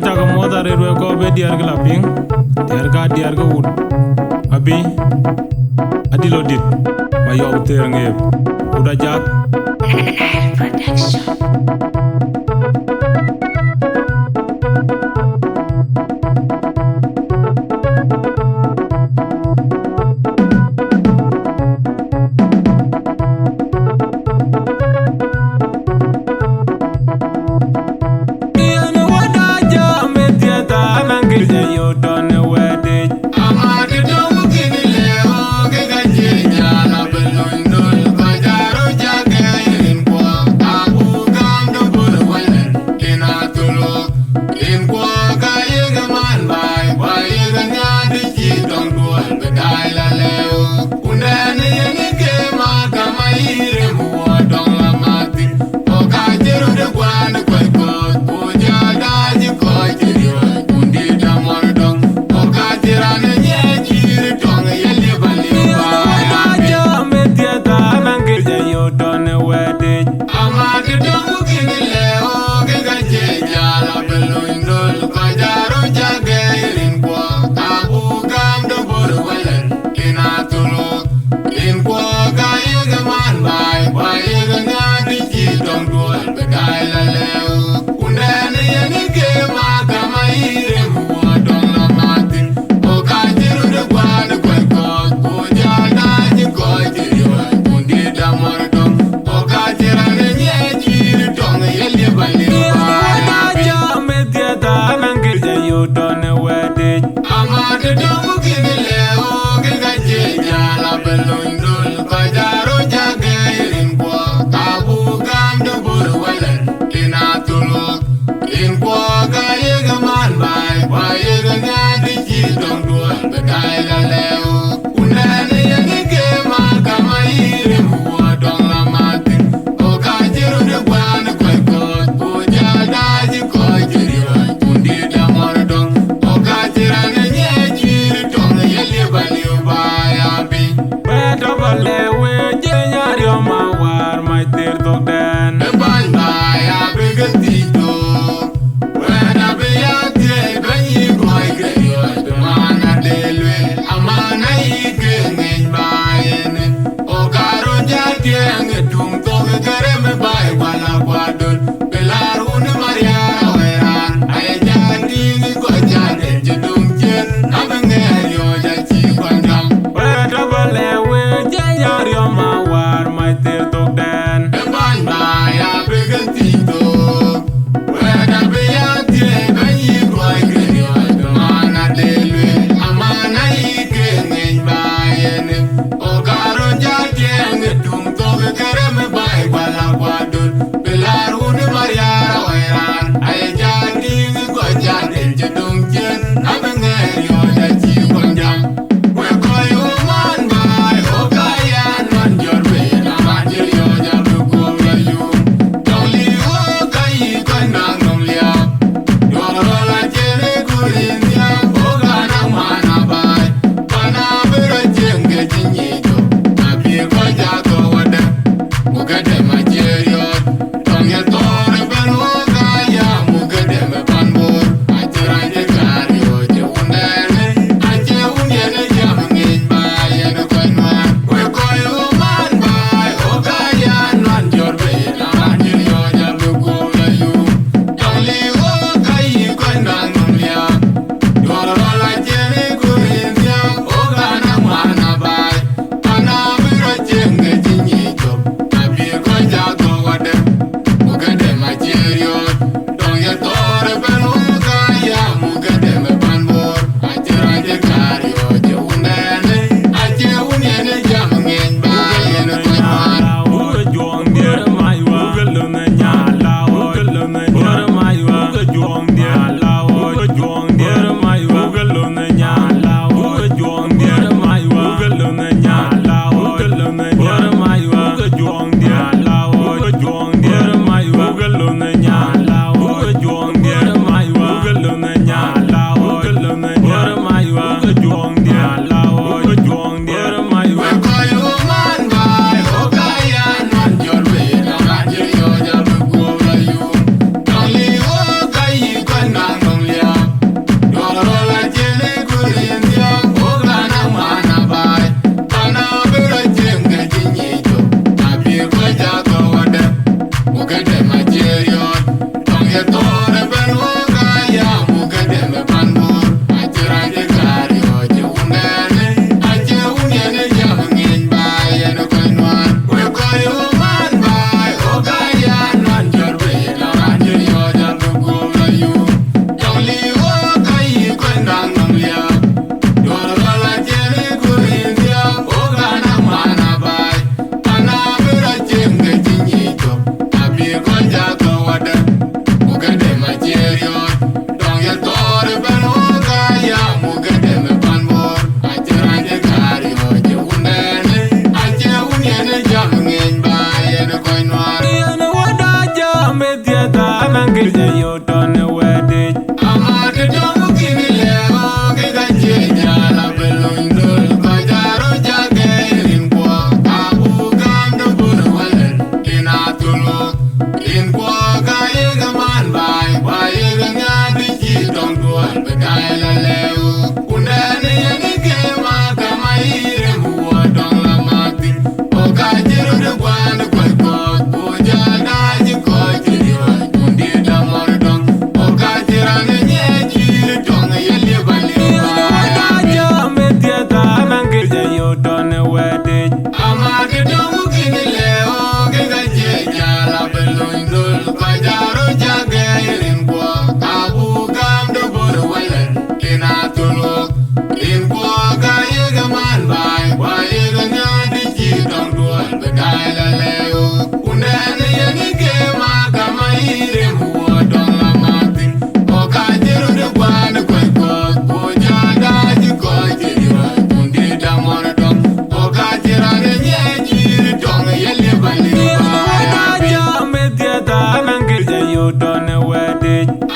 chaka moda rerwe ko be diar gla ping diar ga ud abi adilo dit ma yob ter ngeb uda jak production.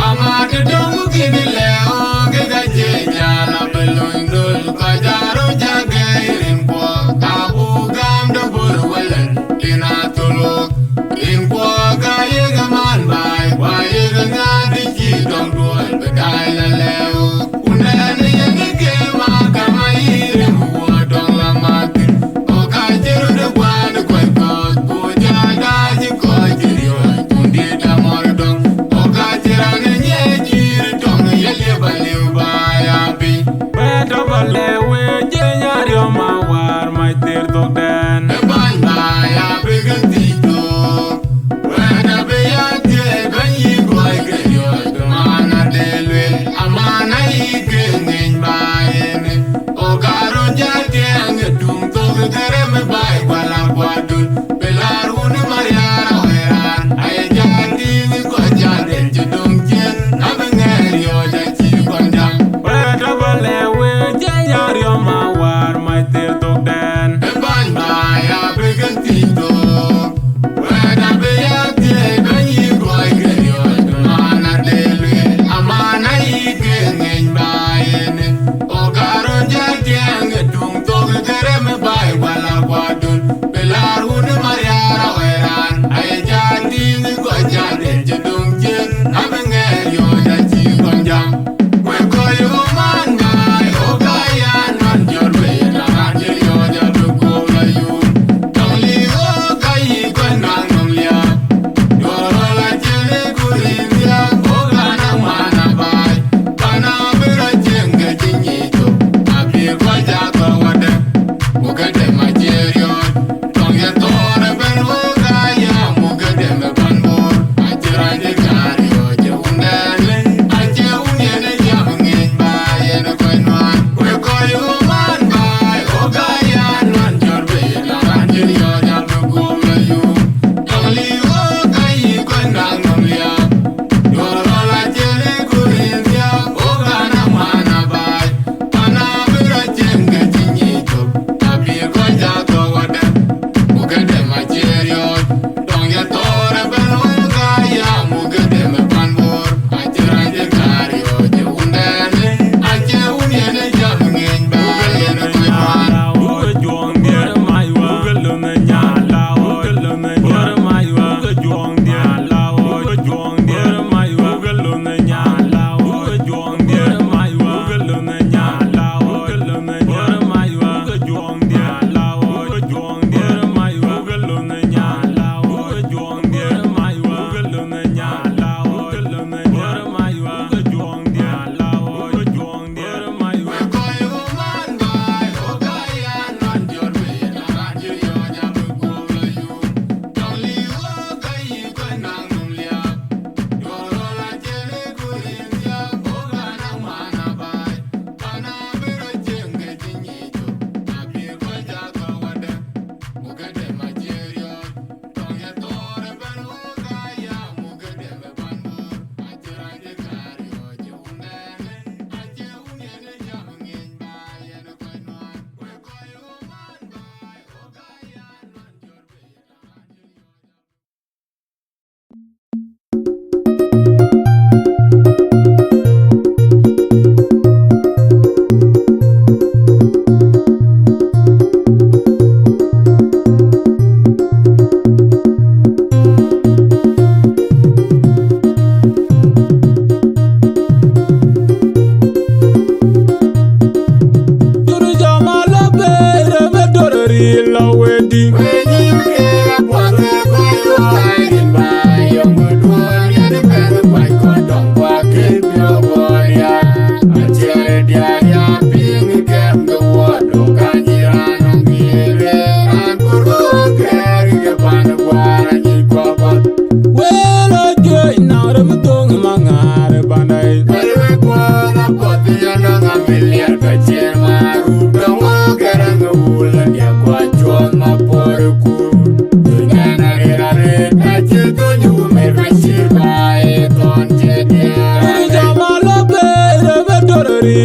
Amade dongu kini leo, kega jeja la belong dol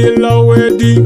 lo wedi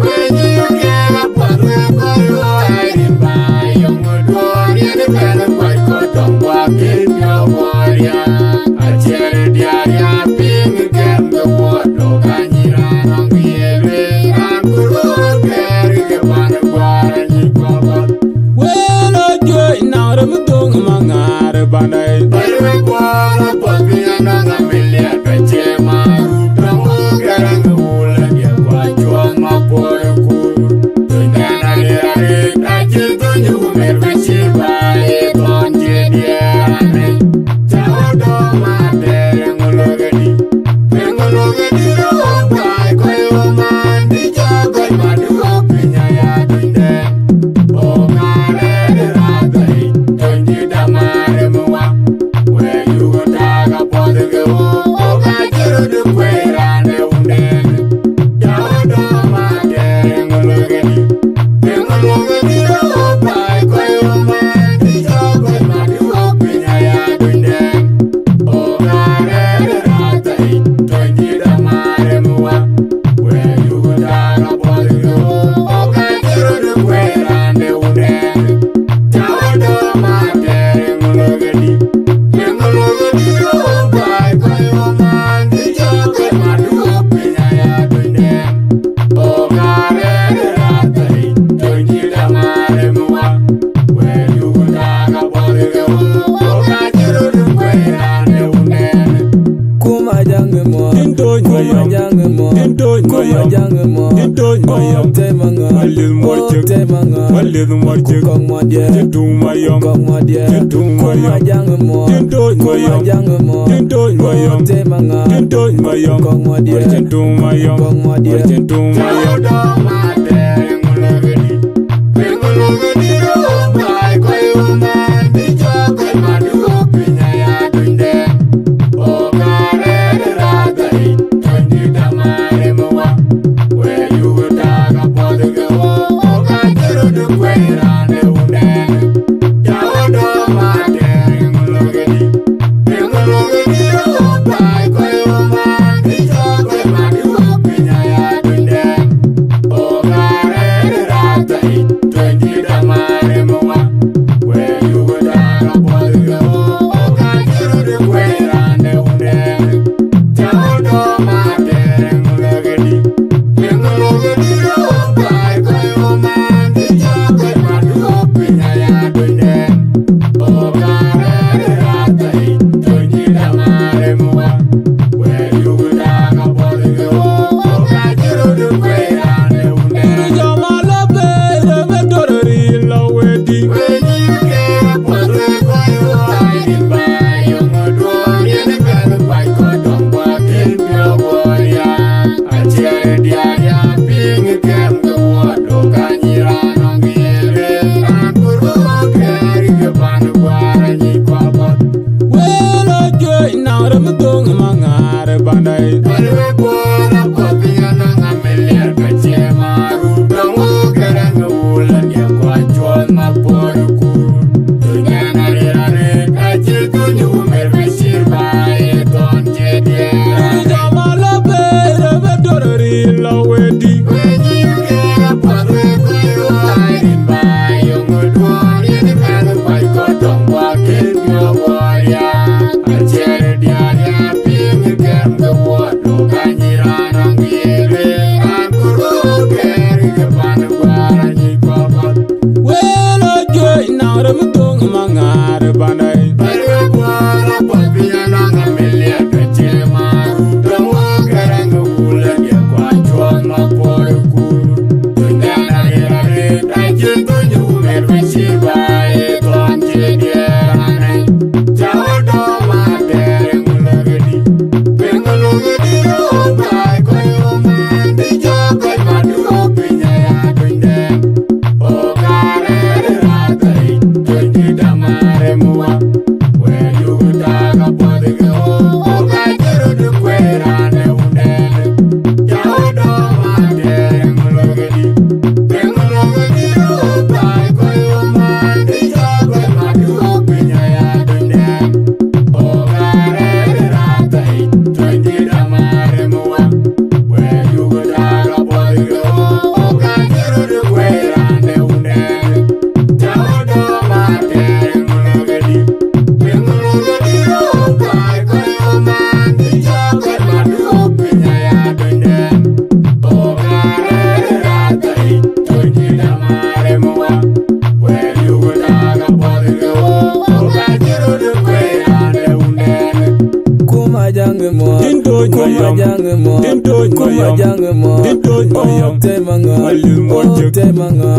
temanga, temanga,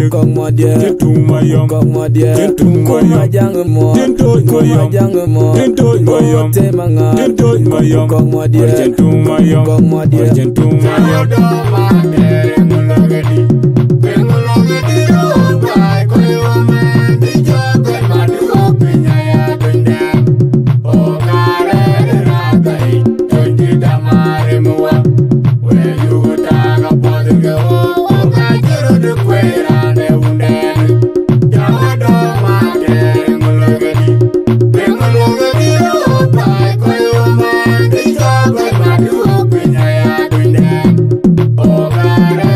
kong modye, kong modye, kuma jang mo, kuma jang mo, temanga, kong modye, kong Oh,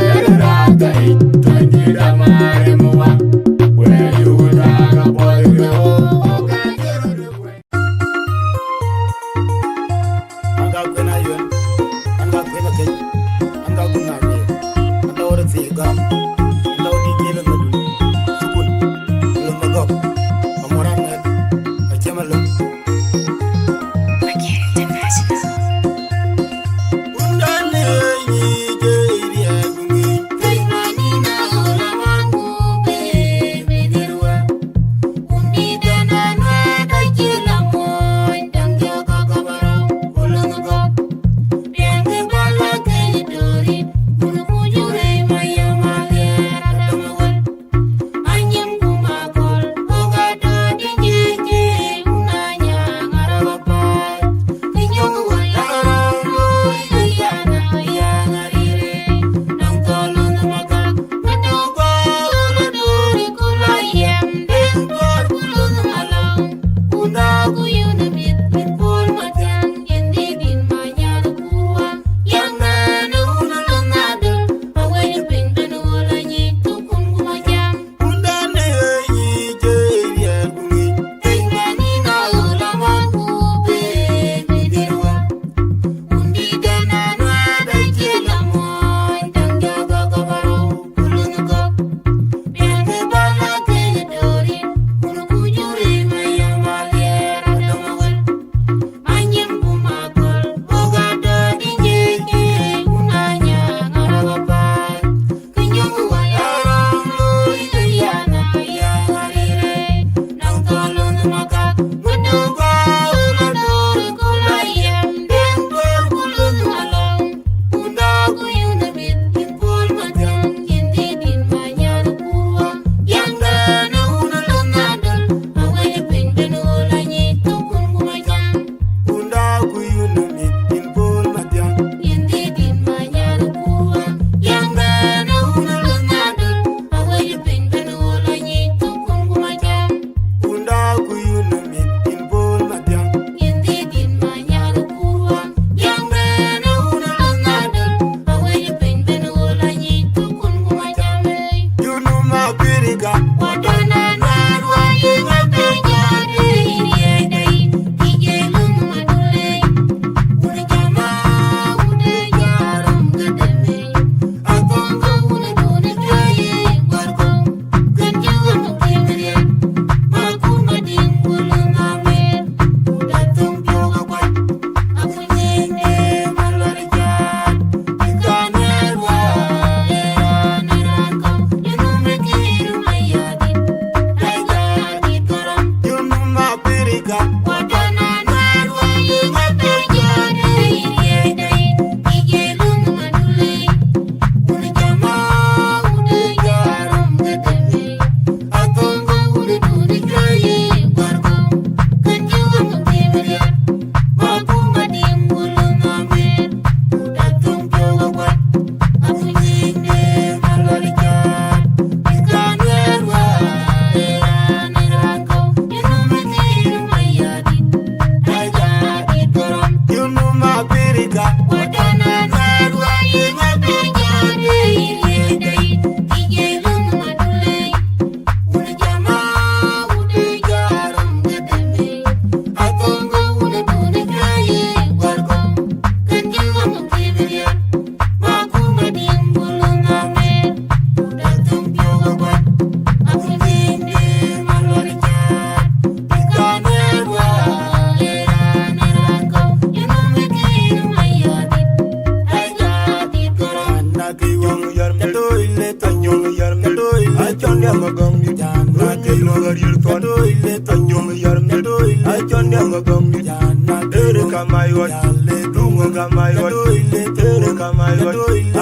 yarm do ile tanyong yarm do ile achon ya magong ni na te no garil ton do ile tanyong yarm do ile achon ya magong ni na tere kamay wat le dungo kamay wat do ile tere kamay wat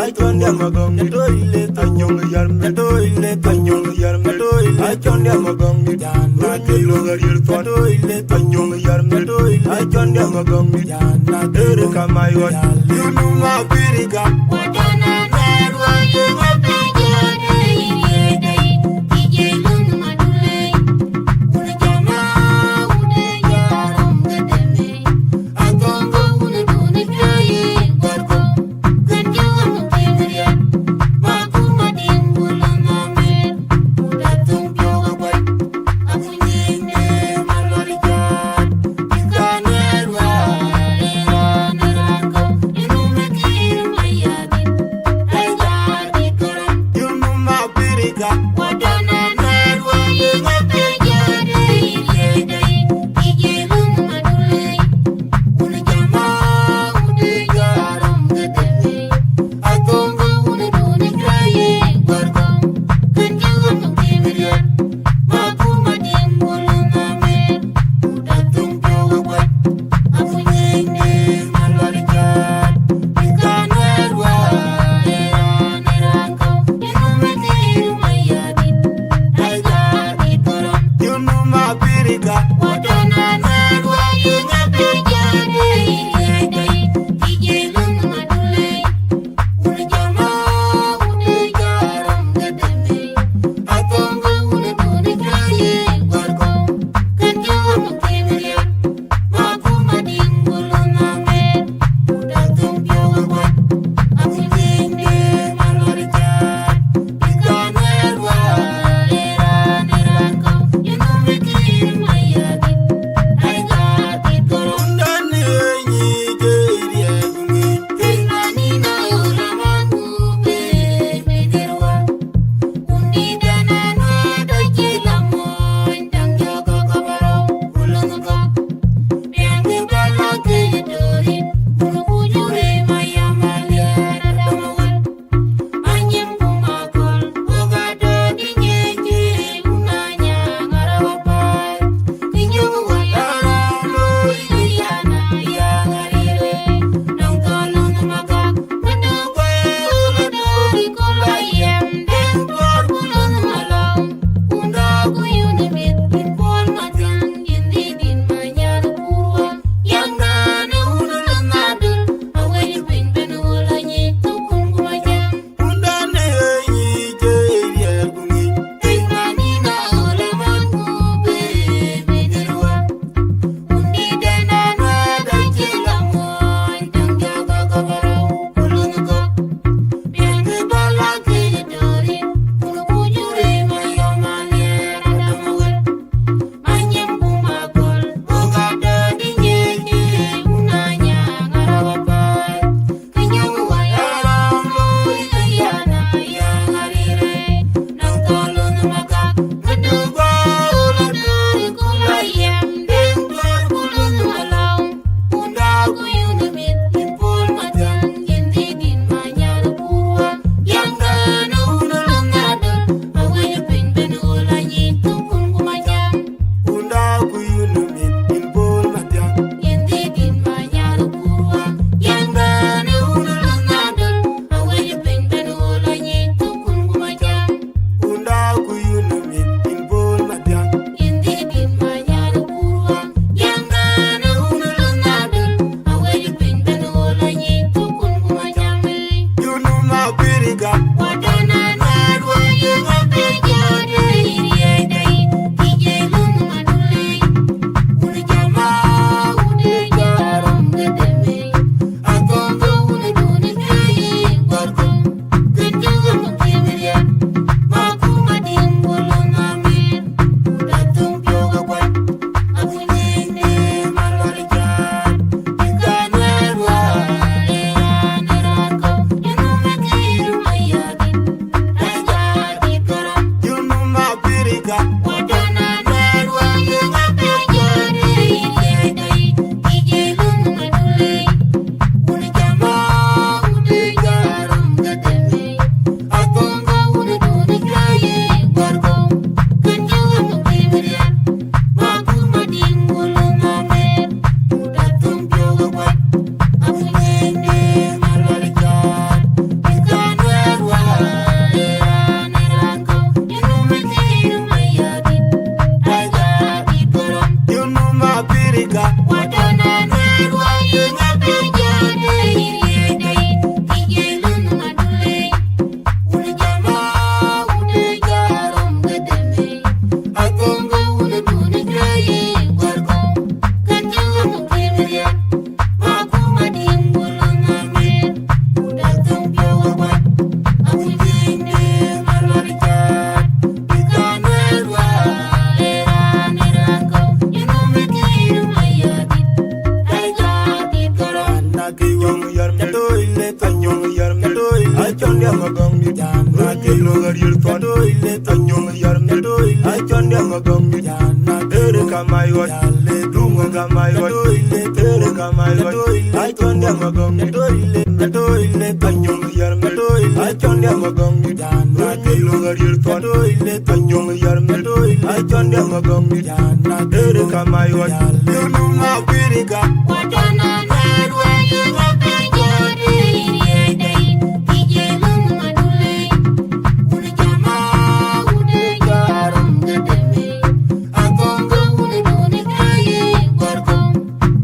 achon ya magong ni do ile tanyong yarm do ile tanyong yarm do ile achon ya magong ni na te no garil ton do ile tanyong yarm do ile achon ya magong ni na tere kamay wat yunu ma piriga na ke lo garir ton anyong yar me ay chonde magong ere kamayot dunga kamayot ere kamayot ay chonde magong anyong yar me ay chonde magong na ke lo garir ton anyong yar me ay chonde magong ere kamayot yunu ma birika watana nerwa yunga pejore yedai ije lung madule une jama une garam gedeme agonga une done kaye gorgo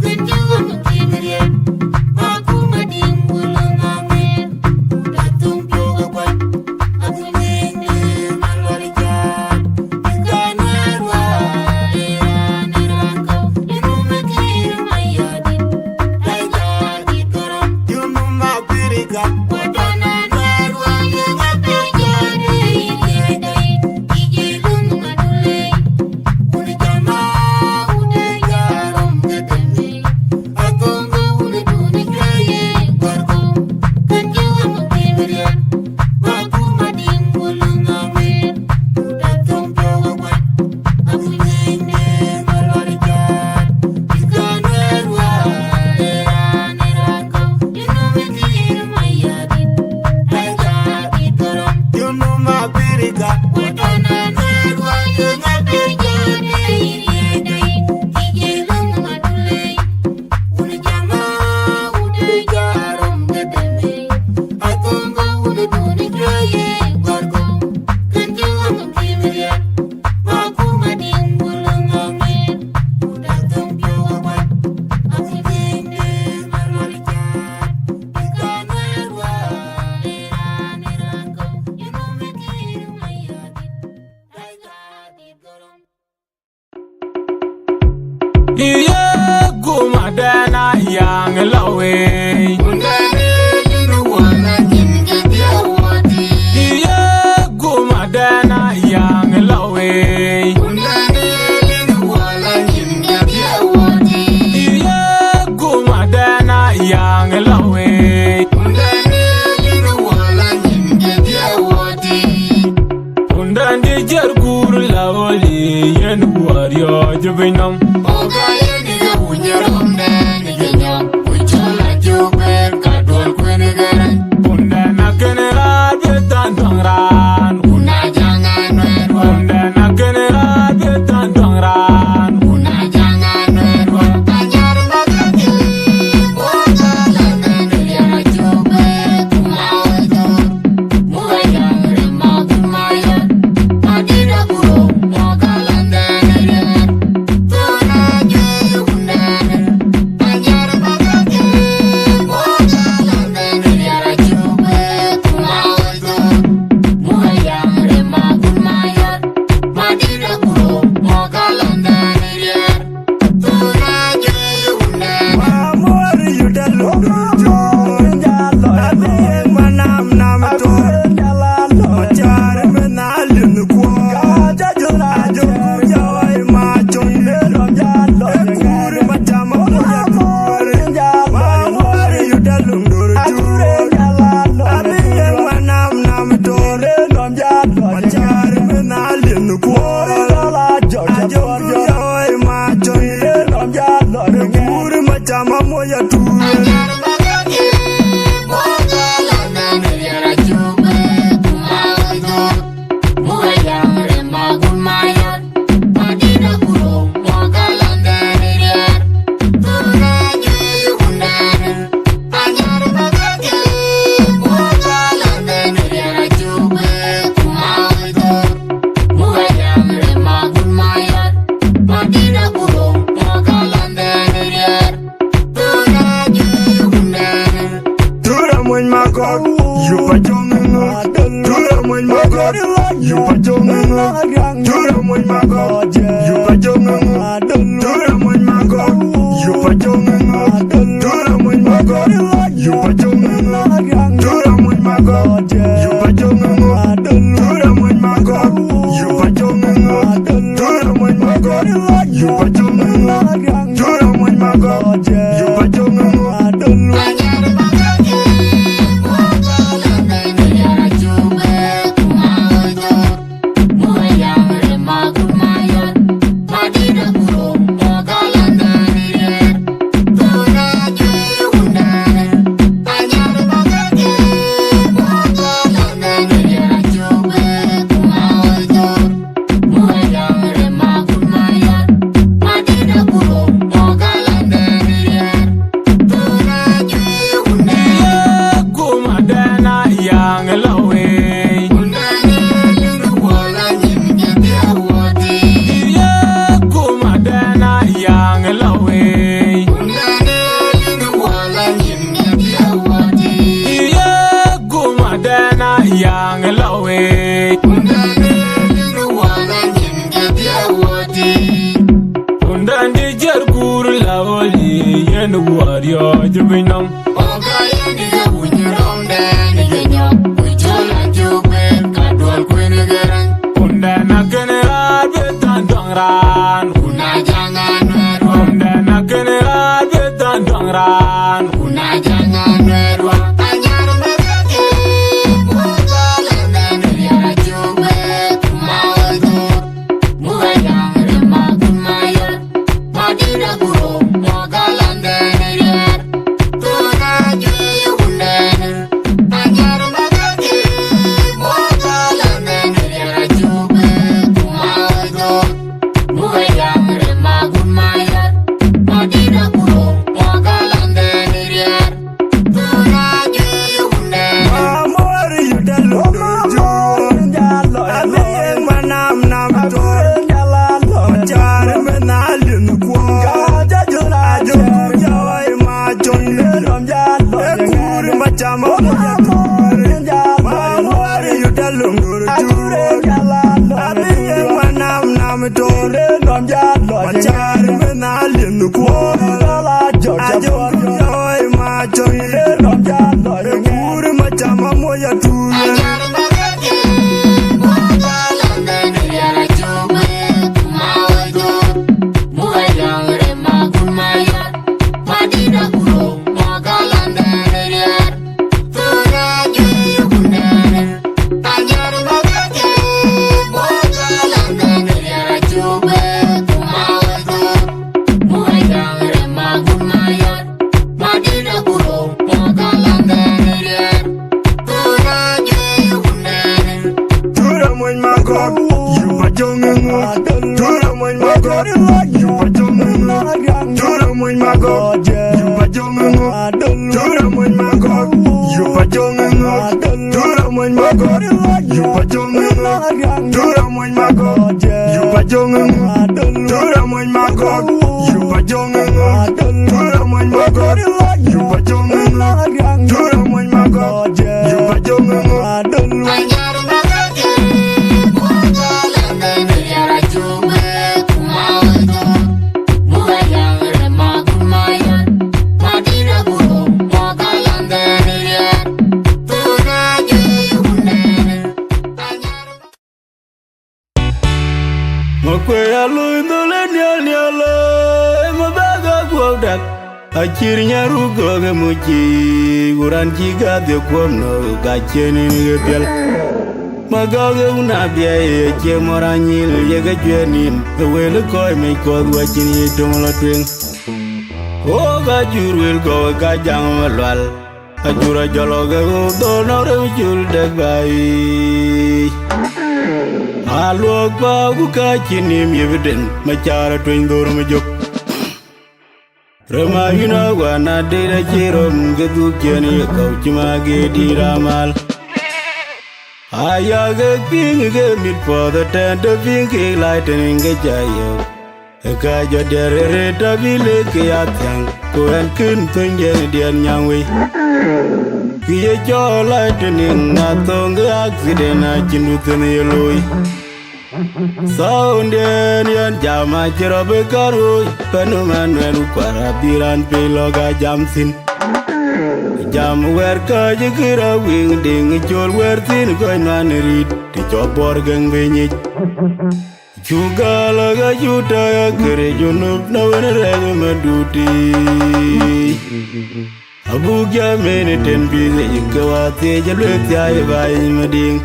genjawa mukimriye aku mading bulanga men datung pyoga kwat aku nene malwarija ikanarwa iranirangko inu mekir mayadin taiga ikoram yunu mabirika watana narwa yunga pejare yedai ije lung madule une jama une garam gedeme agonga une done kaye gorgo genjawa mukimriye aku mading bulanga men datung pyoga kwat aku nene malwarija ikanarwa iranirangko inu mekir mayadin taiga ikoram yunu mabirika watana narwa yunga pejare yedai ije lung madule une jama une garam gedeme agonga une done kaye gorgo genjawa mukimriye aku mading bulanga men datung pyoga kwat aku nene malwarija ikanarwa iranirangko inu mekir mayadin taiga ikoram Iye gumadana yang lawe Iye gumadana yang lawe Iye gumadana yang lawe Undan di jergur lawli yen wario jubinam Undan akenera betan tongran Undan akenera betan tongran You yang lawe undan di jargur lawli yen wario jubinam undan akene betan dongran undan akene betan dongran Akhirnya rugo gemuji uran jiga de kwomno gacheni ngepel magaga unabia ye chemoranyil ye gajwenin wele koy me ko wachini tonlo twing o gajurwel go gajang malwal ajura jologa do no rejul de bai alok ba ku kachini yevden machara twing dor mjok Rama yuna wana dira chirom gedu keni kauchima gedi ramal Ayaga ping ge mit for the tender pink lightning ge jayo Eka jodere tabile ke atyang Kuan kun tunje dian nyangwe Kiye cho lightning natong ge accident a chinutun yeloi Sound yan jama chirobe karu Penuman wenu kwara biran piloga jamsin Jam wer ka jikira wing ding chol wer tin koy nan rit Ti chopor gang benyik Chuga laga juta ya kere junub na wen rego maduti Abu gya mene ten bize ikawate jalwek ya ibayi mading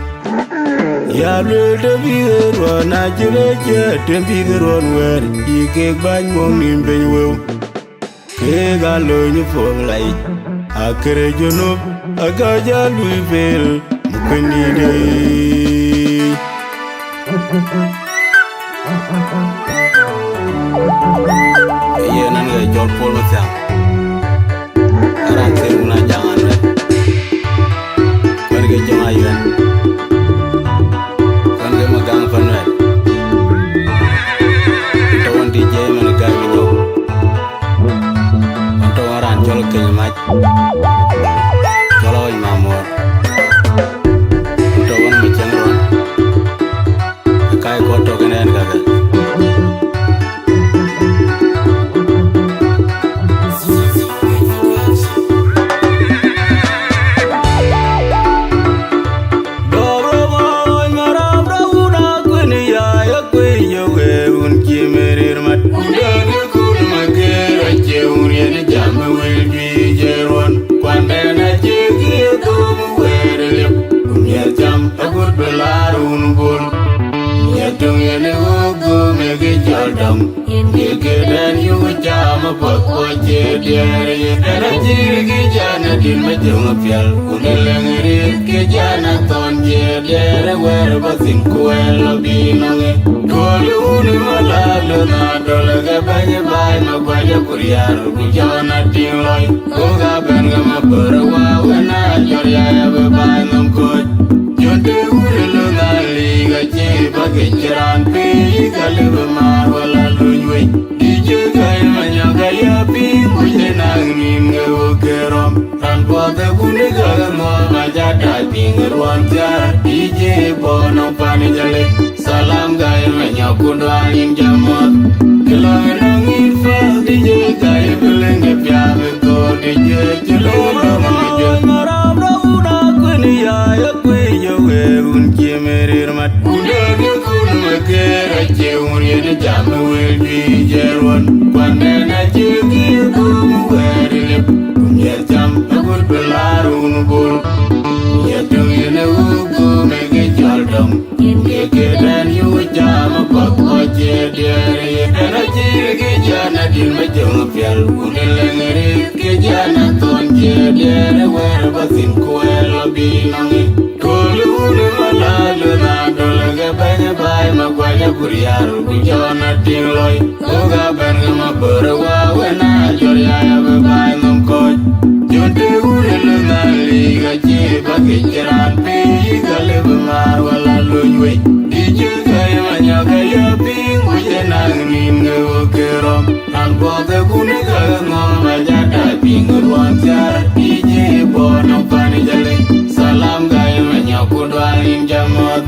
Ya lwe te bigero na jireche te bigero nwer Ike bany mong nimben wew Ke galo nyu fong lai Akere junub agaja lui fel Mukweni dey Ye nan ga jol pol masyam Aran se muna jangan we Kwan ga jong ayuen Magang panwet Tawan DJ mana gami do Anto aran jol kenymat Jolo imamor Tawan belarun bul Yatung yene ugu mege jaldam Yeke dan yu jama pakwa jediari Dana jirgi jana din majung pial Unilengri ke jana ton jediari Wer basin kuelo binonge Dolu unu malalu na dolaga banya bay Magwaja kuriar bujana tingloi Koga benga mapurawa Wana jorya ya bebay ngomkoj Jonte urilu na liga jiba Kejaran pi kalibu marwala lunjwe Dije kaya manyaga ya pi Mujhe nangmin ngewo kerom Tanpote kuni gaga mwa majata Tingerwan tiara Dije bono pani jale Salam gaya manyakundo alim jamot Kelangan angin fas Dije kaya belenge piabe ko Dije jelolo mangijel Maram rauna kuni ya kwe jowe Unki merir mat Undagi kunu mekera Ceun yene jamu welbi jerwan Kwande na cegi kumu werilip Kumyer jam akut belarun bul Yatung yene ugu mege jaldam Yeke dan yu jama pakwa jediari Dana jirgi jana din majung pial Unilengeri ke jana ton jediari Wer basin kuelo binongi Kolu unu malalu na dolaga banya bay Magwaja kuriar bujana tingloi Koga benga mapurawa Wana jorya ya bebay ngomkoj Jonte urilu na liga jiba Kejaran pi kalibu marwala lunjwe Dije kaya manyaga ya pi Mujhe nangmin ngewo kerom Tanpote kuni kaga ngoma jata Pingerwan tiara Dije bono pani jale Salam gaya manyakundo alim jamot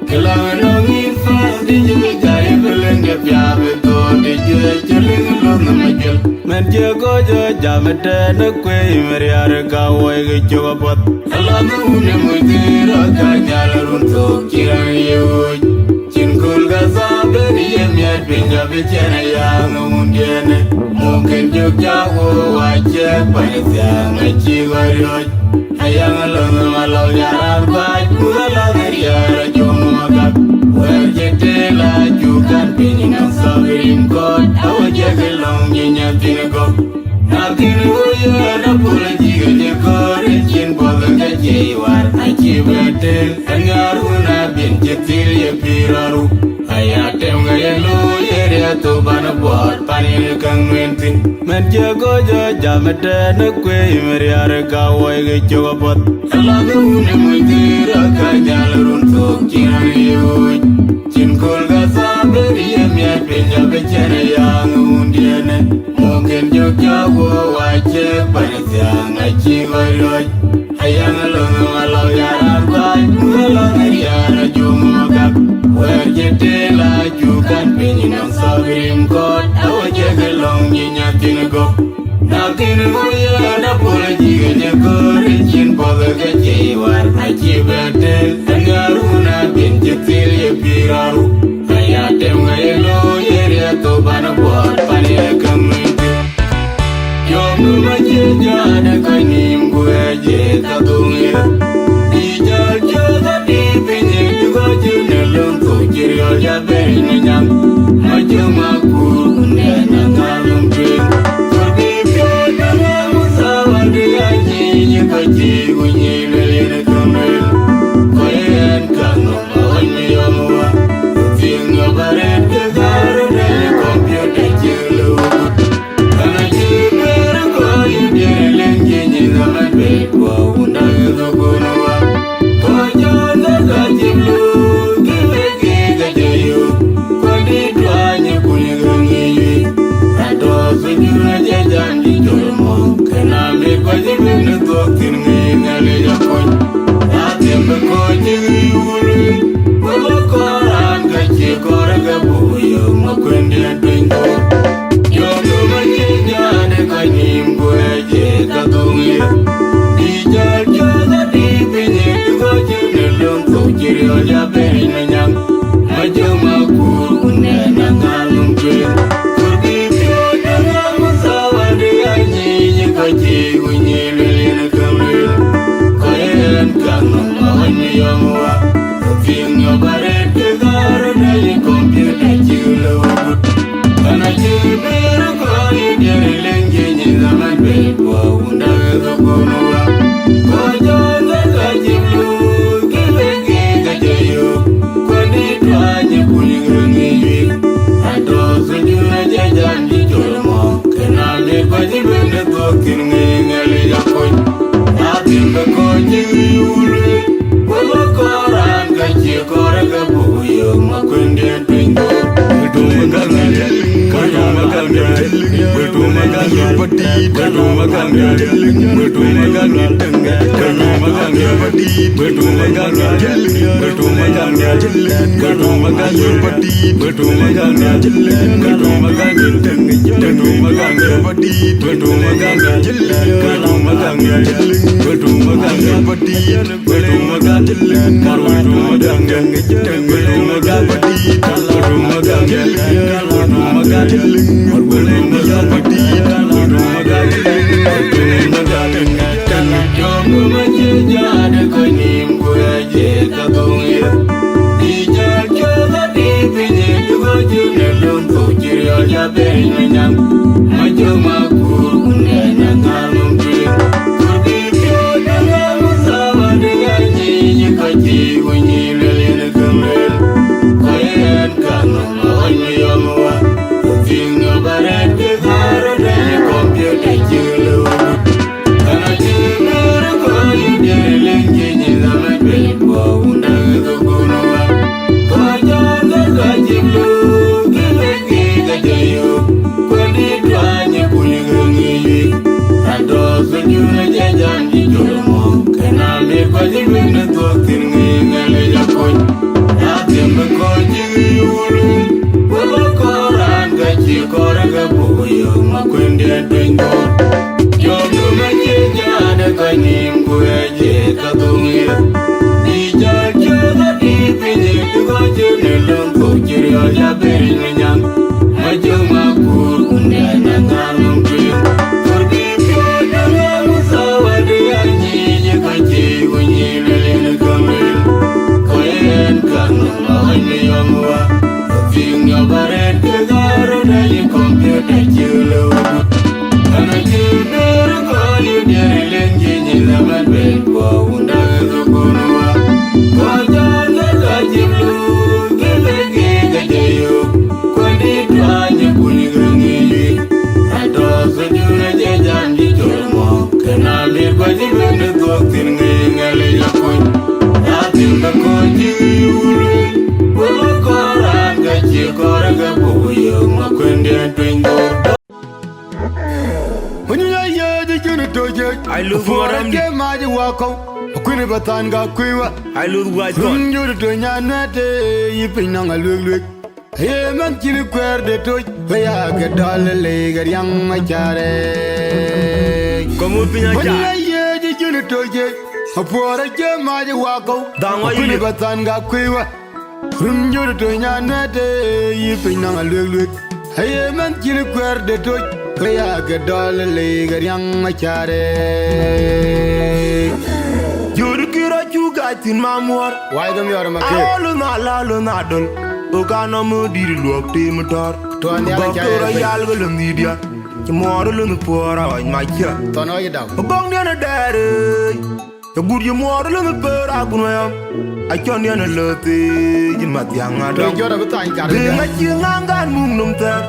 Kelangan angin fas Dije kaya belenge piabe ko Dije jeling lona majel Men jago jo jamete na kwe Meriare kawai ke coba pot Alamu une mutira kanyala runtuk Cirang yuj Cinkul gazabe Diye miat pinja bichana yang undiene Mungkin jogja wo wajek Banyak yang ngecigorioj Ayang along malau nyaran baj Mugalang eriara jomu magap Wajek tela jukan Pinjinang sabirim kot Awajek elong nyinyat tinegok Nakin uya na pula jiga jekore Cin boga kajiwar Aci betel Engaruna bin cetil ya piraru Ayatem gaya lu Yeri atu bana buat Panil kang mentin Men jago jo jamete na kwe Meriare kawai ke coba pot Alaga une mutira kanyala runtuk Cirang yuj Cinkul gazabe Diye miat pinja becana yang undiene Mungkin jogja wo wajek Banyak yang ngecigorioj Ayang along malau yaran bay Mugalang eriara jomu magap Wajek tela jukan Pinjinang sabirim kot Awajek elong nyinyat tinegok Nakin uya na pula jiga jekore Cin boga kajiwar Aci betel Engaruna bin cetil ya piraru Ayatem gaya lo Yeri atu bana buat Panil kang mentin Yom numa jejana kanim gue jeta tungir Dijal jaga di pinyik juga jenelung Kujiriol jaberi nenyang Maju makur Nena ngalung ping yo makwende twingo to maganga kayo maganga to maganga pati to maganga to maganga tanga kayo maganga pati to maganga to maganga to maganga pati to maganga to maganga tanga to maganga pati to maganga to maganga to maganga pati to maganga marwa to maganga tanga to maganga pati to maganga to maganga marwa to maganga pati to maganga tanga yo maje jade ko nimbo je ka gonye dija choda di pinye dugo june londo jiro ya benyam majo makur kunena kanum tri kurdi pyo danga musawa dega ji ko ji woni lele kamel koyen kanum onye yomwa finga baret ke garo de computer jilo kana jiro ko ni lenje ni zama be ko unda go gonowa ko jaga ga jilo gele ga jayo ko ni twanye kulingi ado so juna jajan di jolo kana me ko jibe na to tingi ngale yakko ya tembe ko jiwulu wala ko ran ga ji ko raga boyo makwende twingo yo no maje jana ko nimbo je ka gonye di jaja di pinye ko june longo jiro ya beri nyam majo makur undana kanum twingo kurgi pyo danga musawa de anji ko ji woni lele kamel koyen kanum onye yomwa finga baret ke garo de computer jilo kana jiro ko ni lenje ni zaman be ko unda go gonowa ko jaga ga jilo gele ga jayo ko ni twanye kulingi ado so juna jajan di jolo kana me ko jibe ne to tingi ngale yakko ya timba ko jiwulu wala ko ranga ji ko raga boyo makwende twingo I love what I'm doing. Maji wako Kuni batanga kuiwa I love what I'm doing. Kunjuru to nyanate Yipinanga luluk Hey man kini kwerde to Vaya ke dole legar yang machare Komu pinya Kuni ja. ye di juni toje Apora ke maji wako Dangwa Kuni yule. batanga kuiwa Kunjuru to nyanate Yipinanga luluk Hey man kini kwerde to Vaya ke dole legar yang machare Juru kira juga tin mamor. Why don't you make Alu na lalu na dol. Okana mu diri luok ti motor. To andi ala Doktora jaya yal gulu media. Kimoro lu pora wa makia. Tono you down Bong dia na dare. Ya gudi moro lu pera kunwa. Akon dia na lote. Jin matiang To adong. jora betai kar Denga jingangan mung num ter.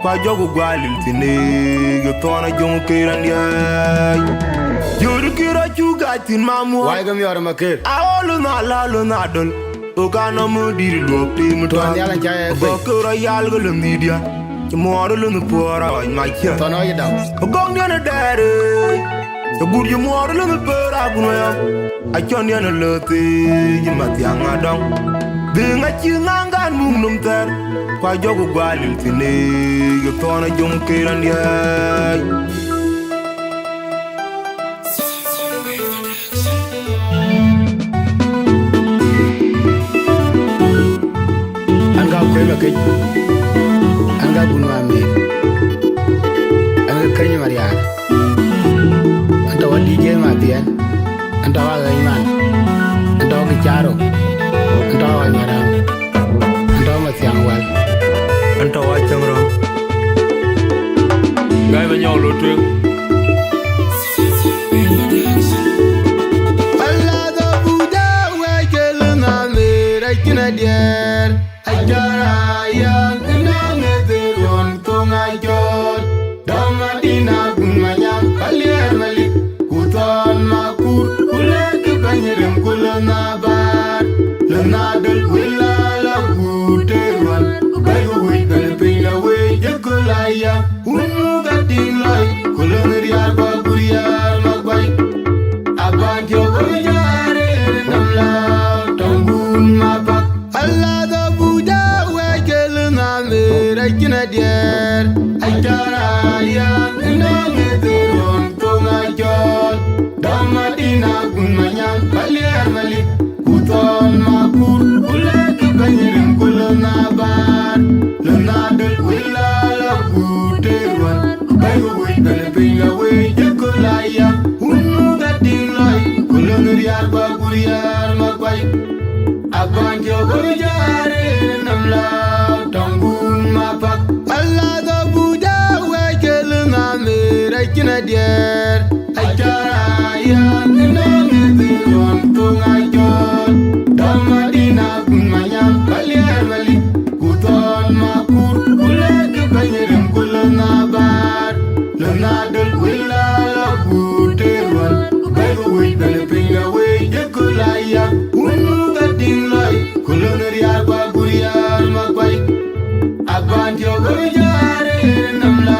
Kwa jogo gwalil tine. Gotona jong kiran dia. Juru kira juga tin mamor. Why don't you make Aolu na lalu na dol. Okana mu diri luok ti motor. To andi ala jaya Doktora yal gulu media. Kimoro lu pora wa makia. Tono you down Bong dia na dare. Ya gudi moro lu pera kunwa. Akon dia na lote. Jin matiang adong. Denga jingangan mung num ter. Kwa jogo gwalil tine. Gotona jong kiran dia. Anga kwema kai Anga bunwa me Anga kanyi mariana Anta wa DJ ma bien Anta wa gaiman Anta wa kicharo Anta wa nyaram Anta wa masiang wal Anta wa chamra. Gai ba nyaw lo tweng. Allah da buda wa kelna me rakina dier Ajara yang nangederon kong ajon Damadina gunmayang alier malik Kuton makur kulek banyerem kulona bar Lenadel wila lagu jare namla tangun mapak Allah da buja wa kel ngame rakina dier ajara ya nang tiron tungajon damadina kunmayam baliar bali kuton makur kulak banyirim kulna bar lana dul willa la kuteron bayu wi bale pinga we yekulaya unu gadin loy kulunriya ba buriyar makwai abantio gurjare namla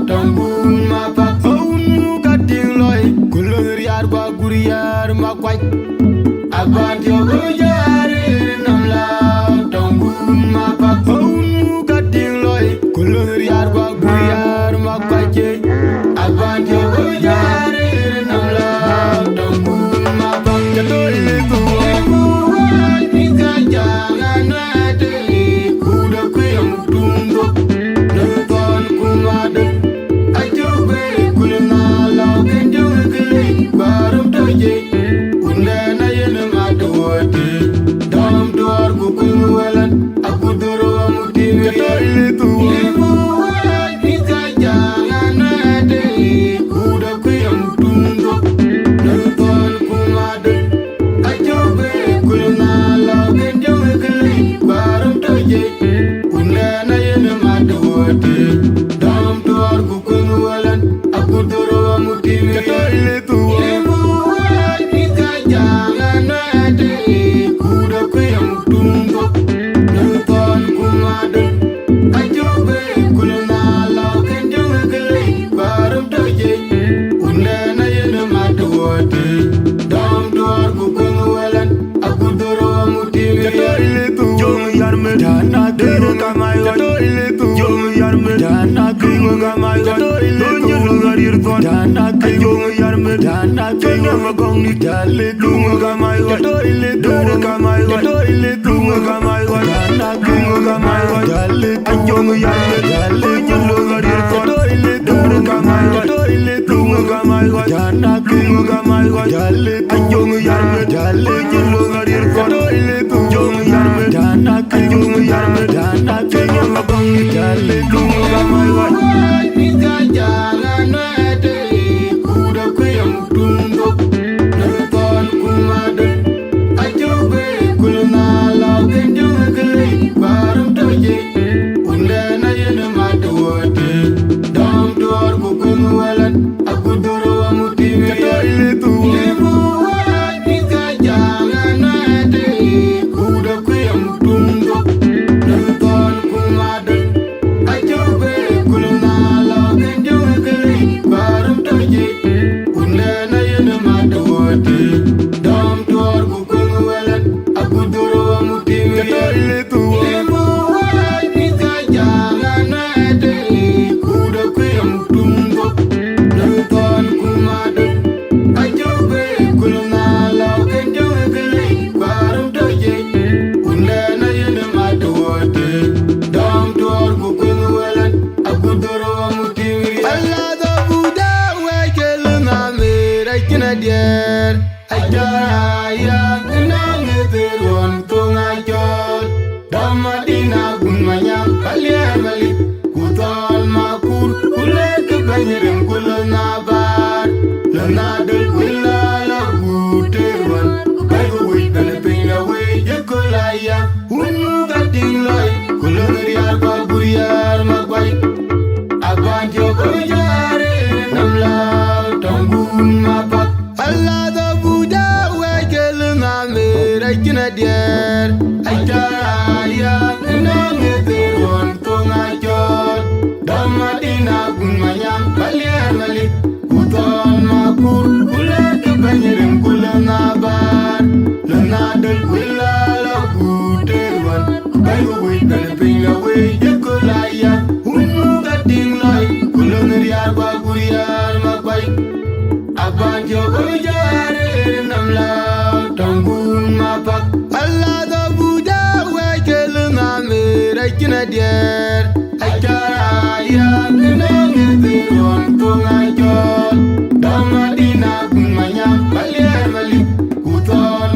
tangun mapak unu gadin loy kulunriya ba buriyar makwai abantio gurjare namla tangun mapak unu gadin loy kulunriya ba buriyar makwai abantio gurjare namla tangun mapak jadole tu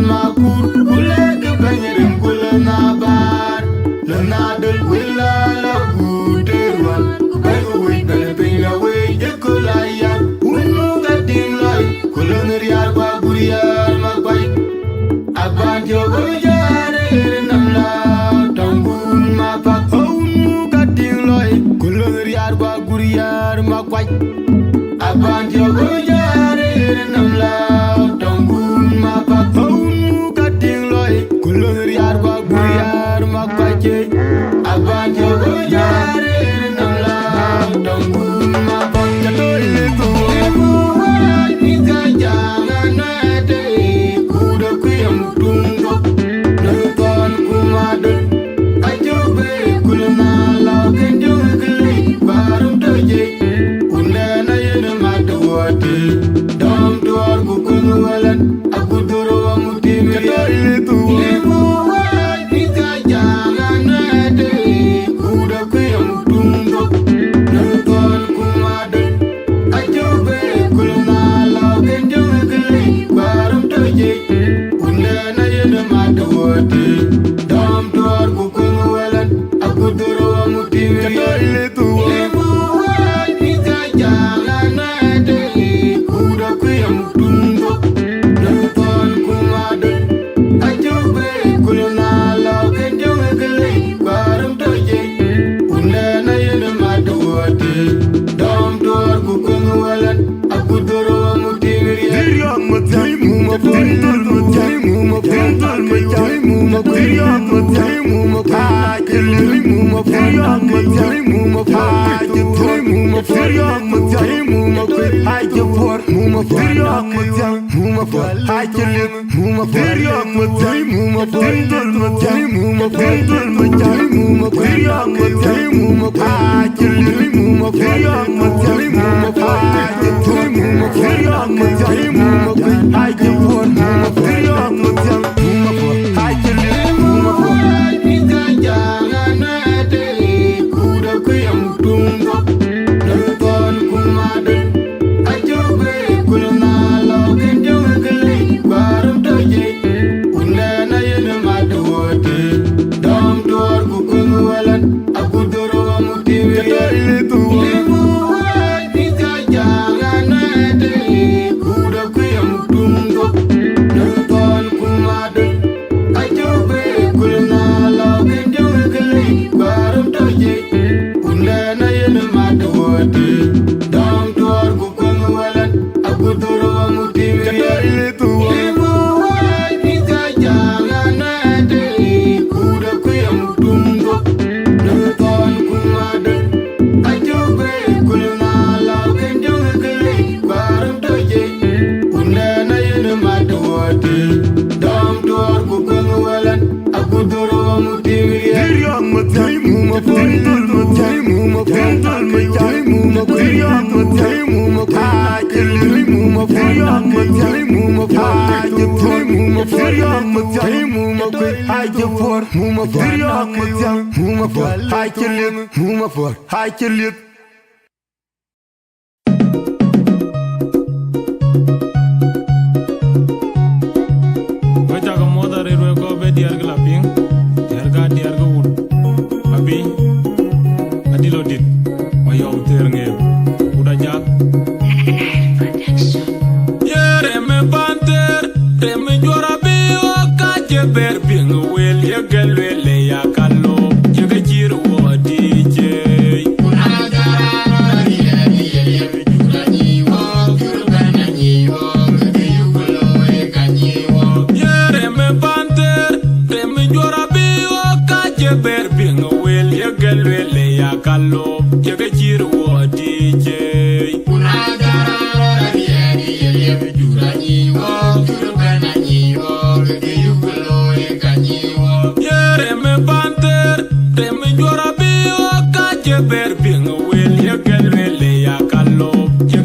Makur, kulek banyirim kulena Wajaga moda rero ko be diar ga laping diar ga wud abi adilo dit ma yow ter nge uda jak yere me banter te me jora bi o ka je ber ping wel ye galwele ya kallo ye ga jiru o DJ ber ping wel ye galwele ya kallo ye ga jiru o DJ yere me banter te me jora bi o ka je ber ping wel ye galwele ya kallo ye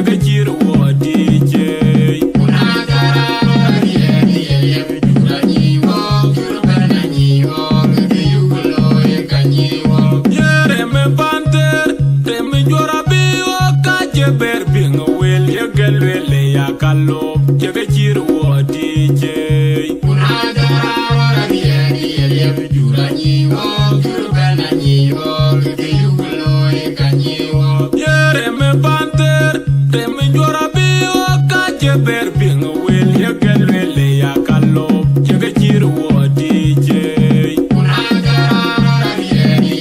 ga jiru o DJ kallo jaga jirwo DJ Unada yedi jurani wo jurubana ni wo ke yulo e kanyiwo yere me banter te me jora bi o ka jeber bingo wel ya galwele ya kallo jaga jirwo DJ Unada yedi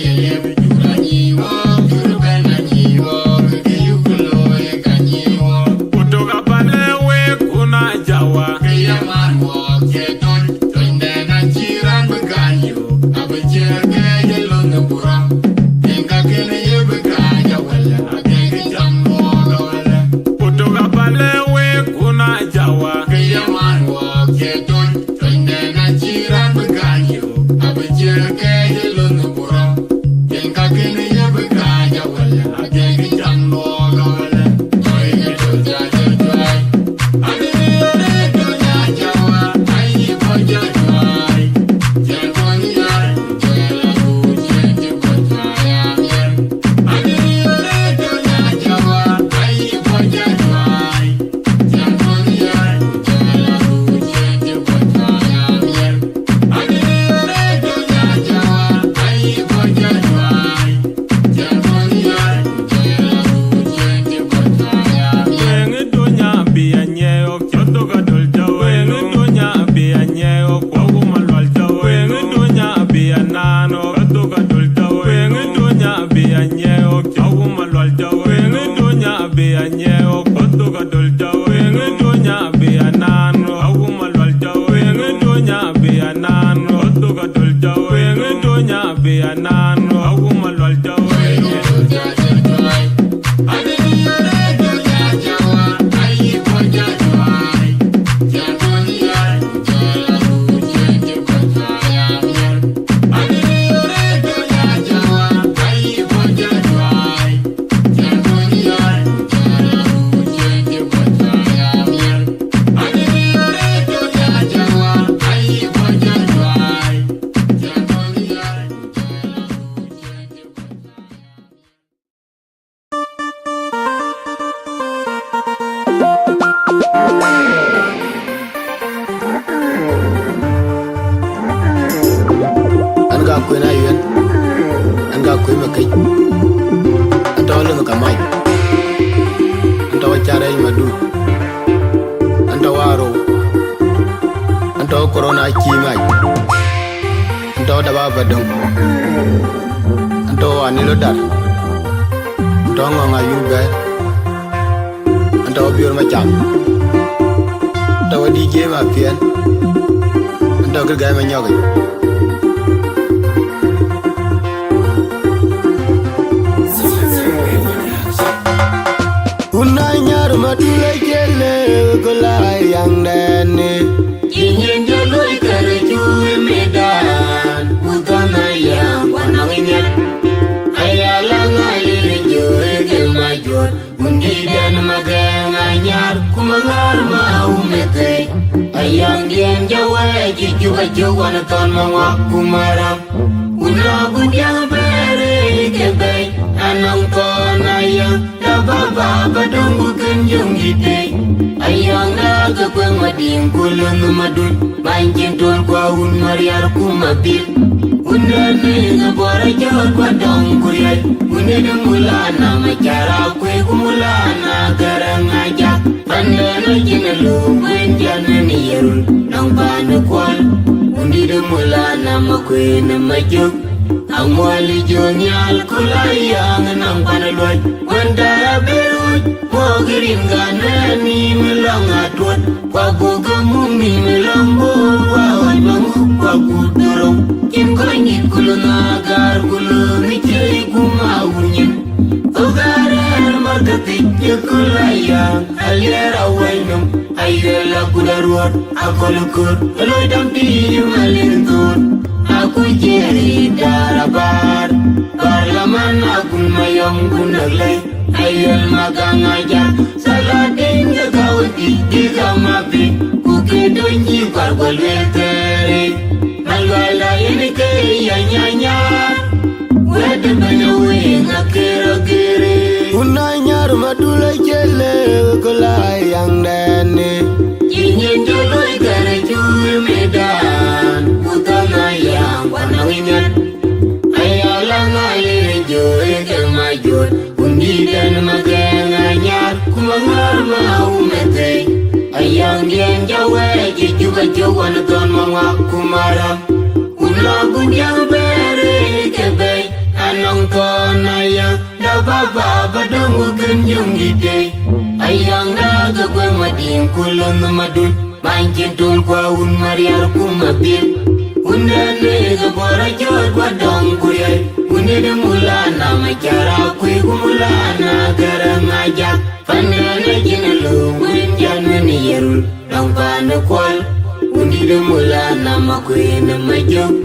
jurani wo jurubana ni wo ke yulo e kanyiwo kutoka pale we kuna jawa Yaman wo ke ton dena chiran beganyo abejer ke yelon buram enga kene yebega wala agege jammo wala kutoka pale we kuna jawa Yaman wo ke ton dena chiran beganyo abejer ke yelon buram enga kene yebega wala agege jammo wala toy ke toja toy Anga kwena yuen anga kwe makai anta wala makamai anta wachara madu anta waro anta corona kimai anta da baba dong anta anilo dar anta ngonga yube anta bior macham anta wadi game apian anta gergai manyogai Unanyar madule jele gola yang dene Ingin jalui kerjui medan Utana yang wanawinyan Ayalang alir jui kemajur Undi dan magang anyar Kumangar mau mekai Ayang dian jawa Jiju baju wanaton mawak kumarang Unabu yang beri kebai Anang kon ayang Baba badongu kenjung gite Ayang naga kweng mading kulung madun Banjin tol kwa un mariar kumabit Unda nenga bora jawar kwa dong kuryay Unda demulana macara kwe kumulana garang ajak Pandana jinalu kwen jana ni yerul Nang panu kwal Undi demulana makwe na majuk Ang wali jonyal kulayang nang panalway Wanda beruj Mogirin ganani melang atwat Wago gamumi melambur Wawat bangu wago durong Kim kanyit kulo nagar kulo Mijay kumawunyin Ugarar markatik ya kulayang Alir awainam Ayala kudaruat Ako lukur Aloy dampi malintur Aku jeri darabar Parlaman aku mayong gunaglay Ayol magang aja Saladin gagawati di kamapi Kukidunji bargol veteri Malwala ini kaya nyanyar Wede banyawi ngakira-kiri Unanyar madule jele gola yang dene jo eke major undi den magenga nyar kumangar ma umete ayang dien jawe jijuga jowan ton mama kumaram ulo gunjang bere kebe anong ton ayang da baba badongu genjung gide ayang da gagwe mading kulon madun manjin tul kwa un mariar kumabir Undane gabora jor badong kuye Unide mulana macara kui kumulana garang ajak Pandane jinalu winjan ni yerul Dang pande kwal Unide mulana makui na majok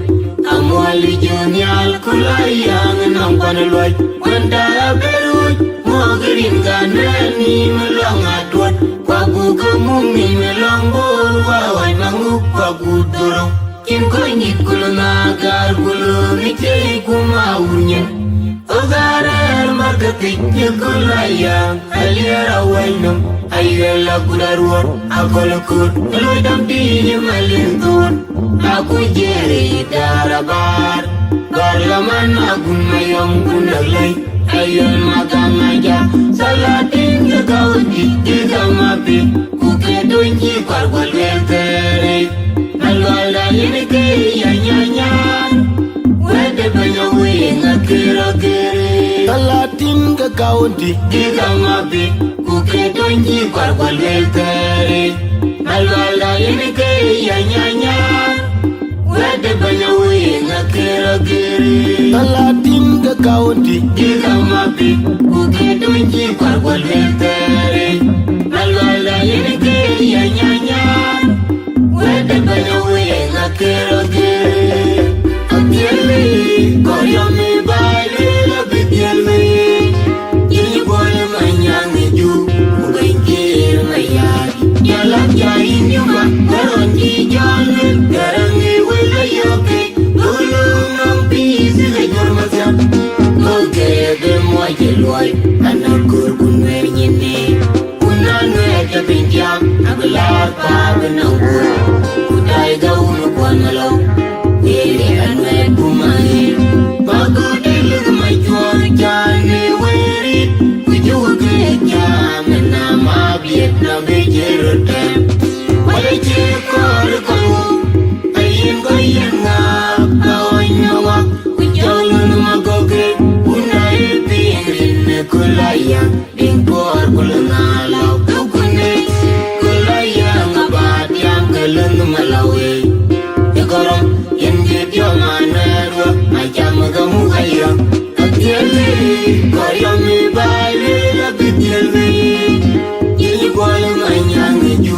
Amwali jonyal kulayang nang panalwaj Wanda beruj Mogirin kanani melong atwat Wagu kamumi melong burwawai manguk wagu dorong Kin koinit kuluna agar kuluni cei kumaunya Ogarar marketik kulayang Aliara wainam Ayala kudaruan Aku lekut Eloi dampini melintun Aku jeri darabar Barlaman agun mayong kundaglay Ayol magang aja Salatin kekau jika mapi Kukedunji parwal weltere Alwala ini kaya nyanyan Wede penyawi ngakira-kiri Talatin ke kaunti Jika mabi Kukedunji parwal weltere Alwala ini kaya nyanyan Wede penyawi ngakira-kiri Talatin ke kaunti Jika mabi Kukedunji parwal weltere Alwala ini kaya nyanyan Wede banyawe ngakira-kira Apiele Koyami baile Labipiele Yini bole manyangi ju Mugainkir mayari Yalak jain yuma Garonji jale Garangi wila yoke Gulung nampi Sile jormasya Kogede moje loy Anakur kunwer nyene Unanwe kapinjam Abelar pabenanggur Kudai gaun kuanalaw Dili anwe kumahin Pagudil kemajuan Jane werit Kujuge jaman Nama Vietnam Bejerotem Wale cekor kawu Ayin goyen ngap Kawan nyawak Kujalun magoge Unai pingrin kulayang Dingkor kulangalaw Tukune Kulayang abad yang keleng malawi Yakorom Yenjit yung anerwa Macam kamu kaya Atyele Koyami baile Labityele Yini kuala manyang iju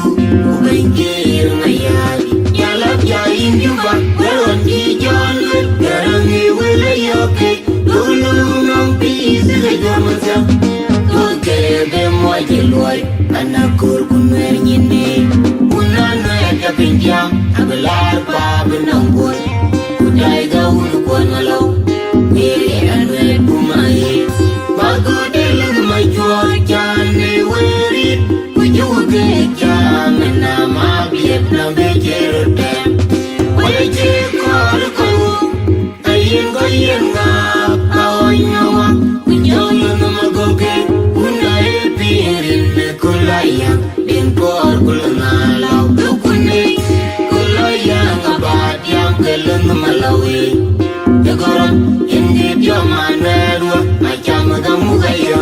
Ubengkir mayali Yalap jain jumpa Garon di jalan Garangi wila yoke Lulung nampi Sila jormasya Kukebe moje loy Anakur kunwer nyene Unanwe kapinjam Abelar pabenanggur Kudai gaun kuanalaw Mili anwe kumahin Pagudil kemajuan Jane werit Kujuge jaman Nama Vietnam Bejerotem Wale cekor kawu Ayin goyen ngap Kawan nyawak Kujalun magoge Unai pirin kulayang Dingkor kulangalaw Tukune Kulayang abad yang keleng malawi Yakorom Yenjit yung anerwa Macam kamu kaya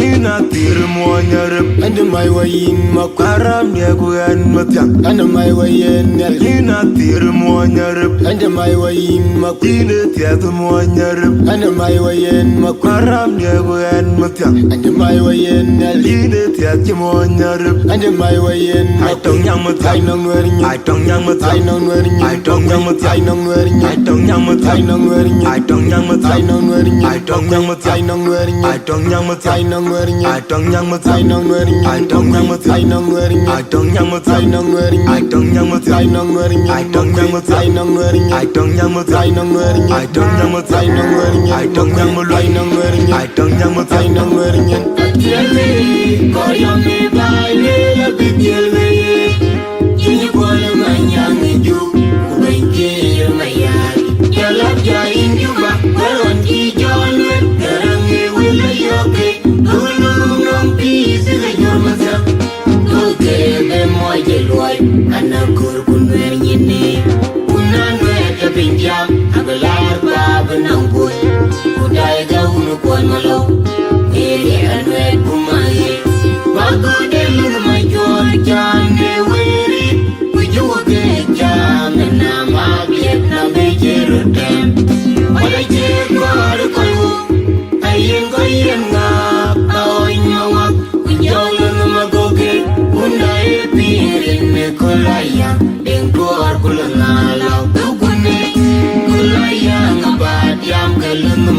Lina tir mo nyarep Ande mai wayin Karam ya kuyan matyang Ande mai wayin Lina tir mo nyarep Ande mai wayin Ine tiat mo nyarep Ande mai wayin Karam ya kuyan matyang Ande mai wayin Ine tiat mo nyarep Ande mai wayin Ai tong yang matyang Ai nong nuernya Ai tong yang Ai matyang nong nuernya Ai tong yang matyang Ai nong nuernya Ai tong yang Ai matyang nong nuernya Ai tong yang Ai matyang nong nuernya Ai tong yang Ai matyang nong nuernya Ai tong yang Ai matyang nong nuernya Ai tong yang Ai matyang nong nuernya Ai tong yang matyang Ai nong nuernya Ai tong yang Ai matyang nong nuernya Ai tong yang matyang Ai nong nuernya Ai tong yang matyang Ai nong nuernya Ai tong yang matyang Ai nong nuernya Ai tong yang matyang Ai nong nuernya Ai tong yang matyang Ai nong nuernya Ai tong yang Ai matyang nong nuernya Atyele Koyami baile Labityele Yini kuala manyang iju Ubengkir mayali Yalap jain jumpa Garon di jalan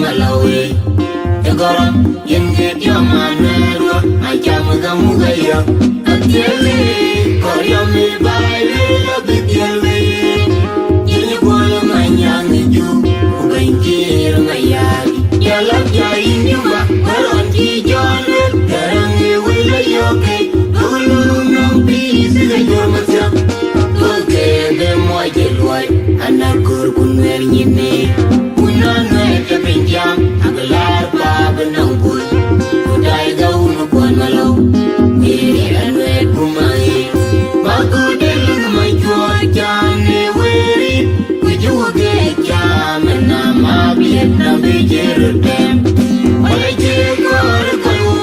malawi Egoram yenge diamanero Ajamuga mugaya Atyele Koryami baile Abityele Yini kwala manyangi ju Ubenjir mayari Yalap jayi nyuba Karonji jone Garangi wila yoke Kululu nampi Sile jormatya Tulkebe moje luay Anakur kunwer nyine Unanwe kebenjam Agalar baba nangkul Kudai gaunu kuan malau Diri anwe kumahi Magudel majua jane weri Kujuge jamena mabiet na bijirutem Wale jekor kalu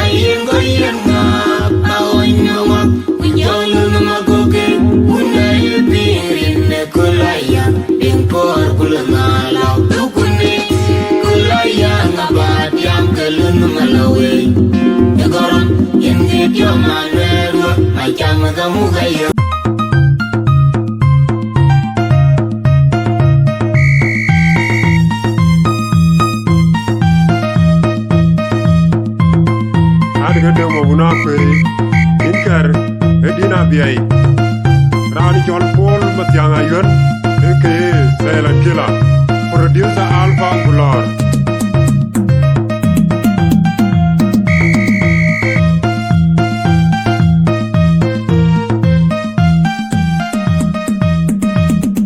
Ayen goyen ngap Aoy nawak Kujolu namagoke Unay pirin kulaya Dingkor kulangalaw Tukune kulaya ngabat Yang kelun malawi Egoram yenge diamanero Macam kamu kaya Adga demo guna kweri Inkar edina biyai Rani John Paul Matianga Yun aka Silent Killer Producer Alpha Gulor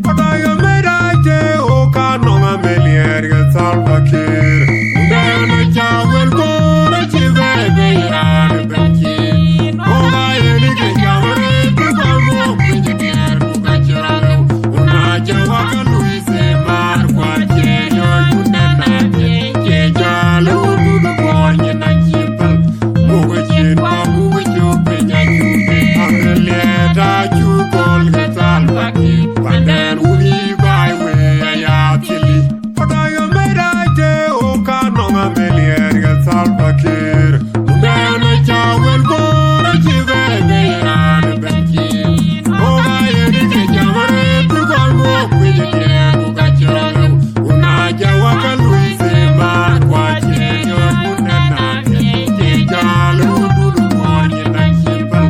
Adaya medaje oka nonga melier Salva Kiir Undana chawel kore chivebe iran benchi Oga yenike chamare tukango pinjiter kukachiraro Unaja waka Luise mar kwa cheyo Yunena chenche jalo Ududu konye na chipal Mugo chin pa mugo chupe nyachude Amelieta chukol ke Salva Kiir Panden uni baiwe ayatili Adaya medaje oka nonga melier ke Salva Kiir Undana chawel kore chivebe iran benchi Oga yenike chamare tukango pinjiter kukachiraro Unaja waka Luise mar kwa cheyo Yunena chenche jalo Ududu konye na chipal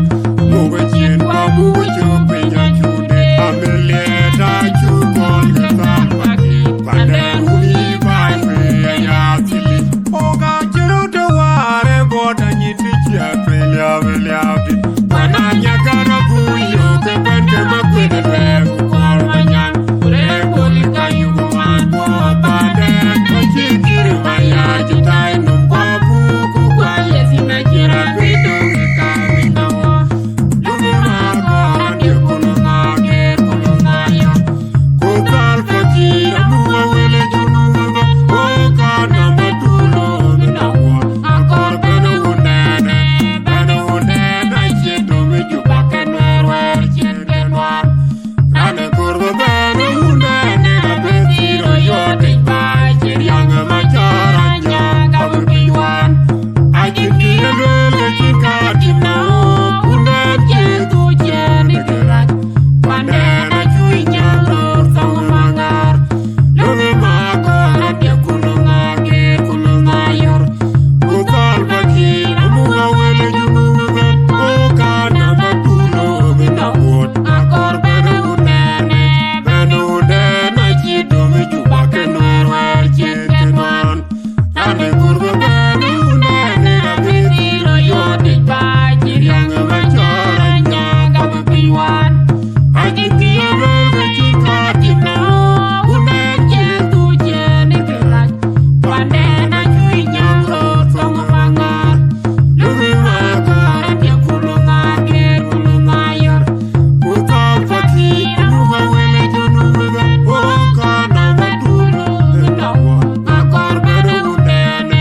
Mugo chin pa mugo chupe nyachude Amelieta chukol ke Salva Kiir Panden uni baiwe ayatili Oga chirude ware boda nyitichi apelia veliavi Pananya kana buyo kebente makwede dweku kol manyan Ureko lika yugo manbo panden Kachikiri maya jitai numpa buku kwa yesi mejira Pidu kikami nawa Yumi margo andi kulunga ger kulunga yo Kukal fakir amuwa wele junuga Oka nama tulo minawa Akor bena unene Chedo meju baka nwer chende nwar Nane kurva bena unene Kapetiro yote bai Chirianga macharanya Kabupiwan Ajin kire vele chika timnao Unen chedu chene gerak Pandena chui nyalor Sangu mangar Lungi mako Rabia kulunga ger kulunga yor Kukal fakir Amuga wele junuga Oka nama tulo mina wot Akor bena unene Chedo meju baka nwer chende nwan Nane kurva bena unene Kapetiro yote bai Chirianga macharanya Kabupiwan Ajin kire vele chika timnao Unen chedu chene gerak Pandena chui nyalor Sangu mangar Lungi mako Rabia kulunga ger kulunga yor Kukal fakir Amuga wele junuga Oka nama tulo mina wot Akor bena unene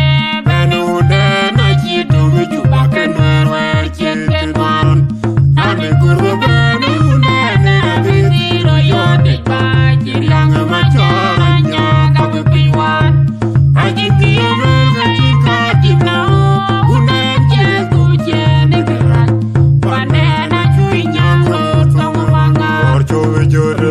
Chedo meju baka nwer chende nwan Nane kurva bena unene Kapetiro yote bai Chirianga macharanya Kabupiwan Ajin kire vele chika timnao Unen chedu chene gerak Pandena chui nyalor Sangu mangar Orcho vejore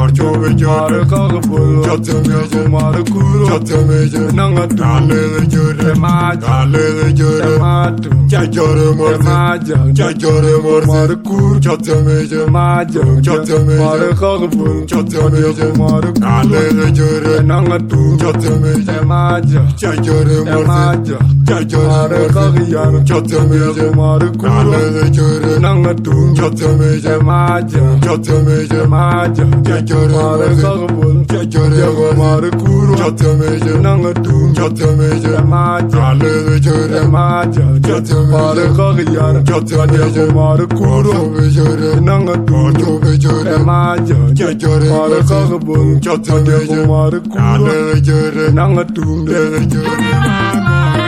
Orcho vejore Kagapul Chatunga jumara kuro Chatameja, nanga Dale Jure, maja Dale Jure, matu Chajore Morse, maja Chajore Morse, Markur Chatameja, maja Chatameja, Markagbu Chatameja, Markur Dale Jure, nanga tu Chatameja, maja Chajore Morse, maja Chajore Morse, Markagiyan Chatameja, Markur Dale Jure, nanga tu Chatameja, maja Chatameja, maja Chajore Morse, Markagbu Chajore Morse, Markur Chatameja, nanga tu Chatameja, maja Dale Jure, maja Chatameja, Markagiyan Chatameja, Markur Jure, nanga tu Jure, maja Chajore Morse, Markagbu Chatameja, Markur Dale Jure, nanga tu Dale Jure,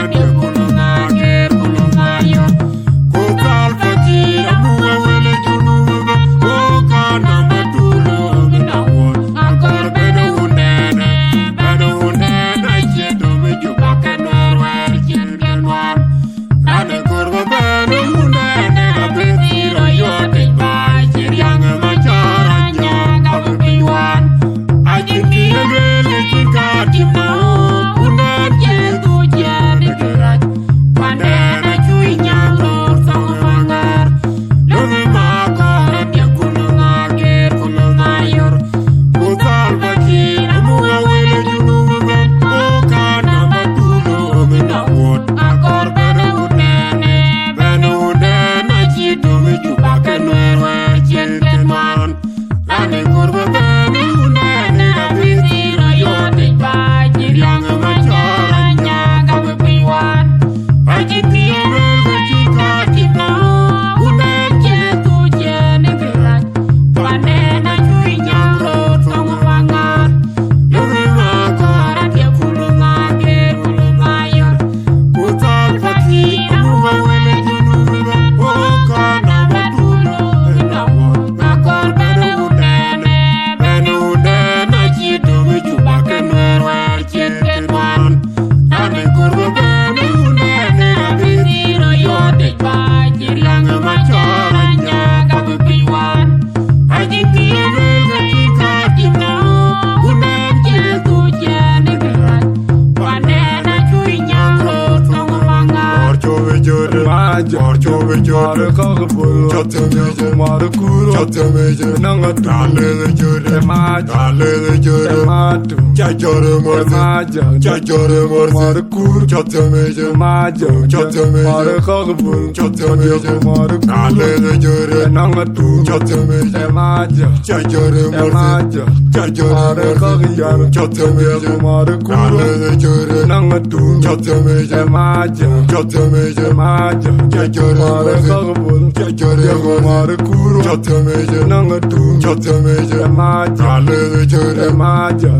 Chatameja, nanga tu Dale Jure, maja Dale Jure, matu Chajore Morse, maja Chajore Morse, Markur Chatameja, maja Chatameja, Markagbu Chatameja, Markur Dale Jure, nanga tu Chatameja, maja Chajore Morse, maja Chajore Morse, Markagiyan Chatameja, Markur Dale Jure, nanga tu Chatameja, maja Chatameja, maja Chajore Morse, Markagbu Chajore Morse, Markur Chatameja, nanga tu Chatameja, maja Dale Jure, maja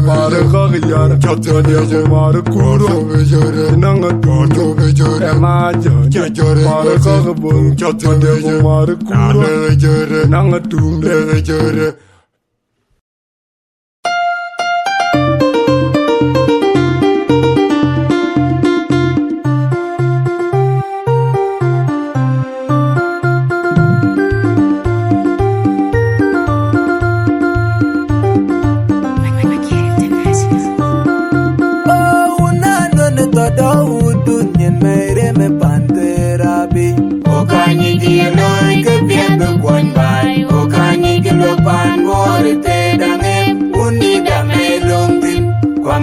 Markagiyan Chatameja, Markur Jure, nanga tu Jure, maja Chajore Morse, Markagbu Chatameja, Markur Dale Jure, nanga tu Dale Jure.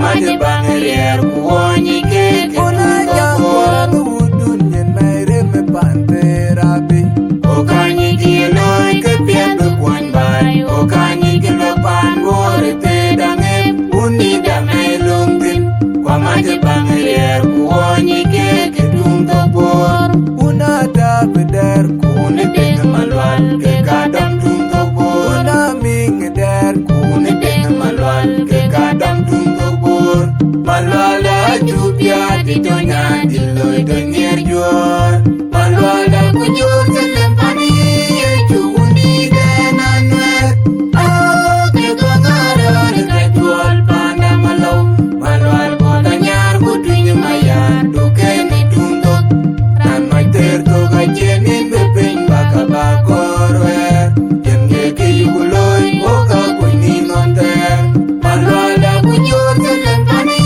Maje bangerier kuonyi keke Una jangwa nuudun yen meire me pantera bi Okanyi kieloi ke piebe kwan bai Okanyi kilo pan bore te dange Uni dame lungtin Kwa maje bangerier kuonyi keke tungto por Una da beder ku Uni denge malwal ke kadam tungto por Una ming der ku Uni denge malwal ke kadam tungto por Malwala chupya titonya diloi donyer juor Malwala kujur selempani chundi denanwer Ah kego ngaror ketual panda malau Malwal kota nyar kutunya maya dukeni tungtok Ran maiter toga jenin bepeng baka bakorwer Jenge kiyuguloi boka kunin onter Malwala kujur selempani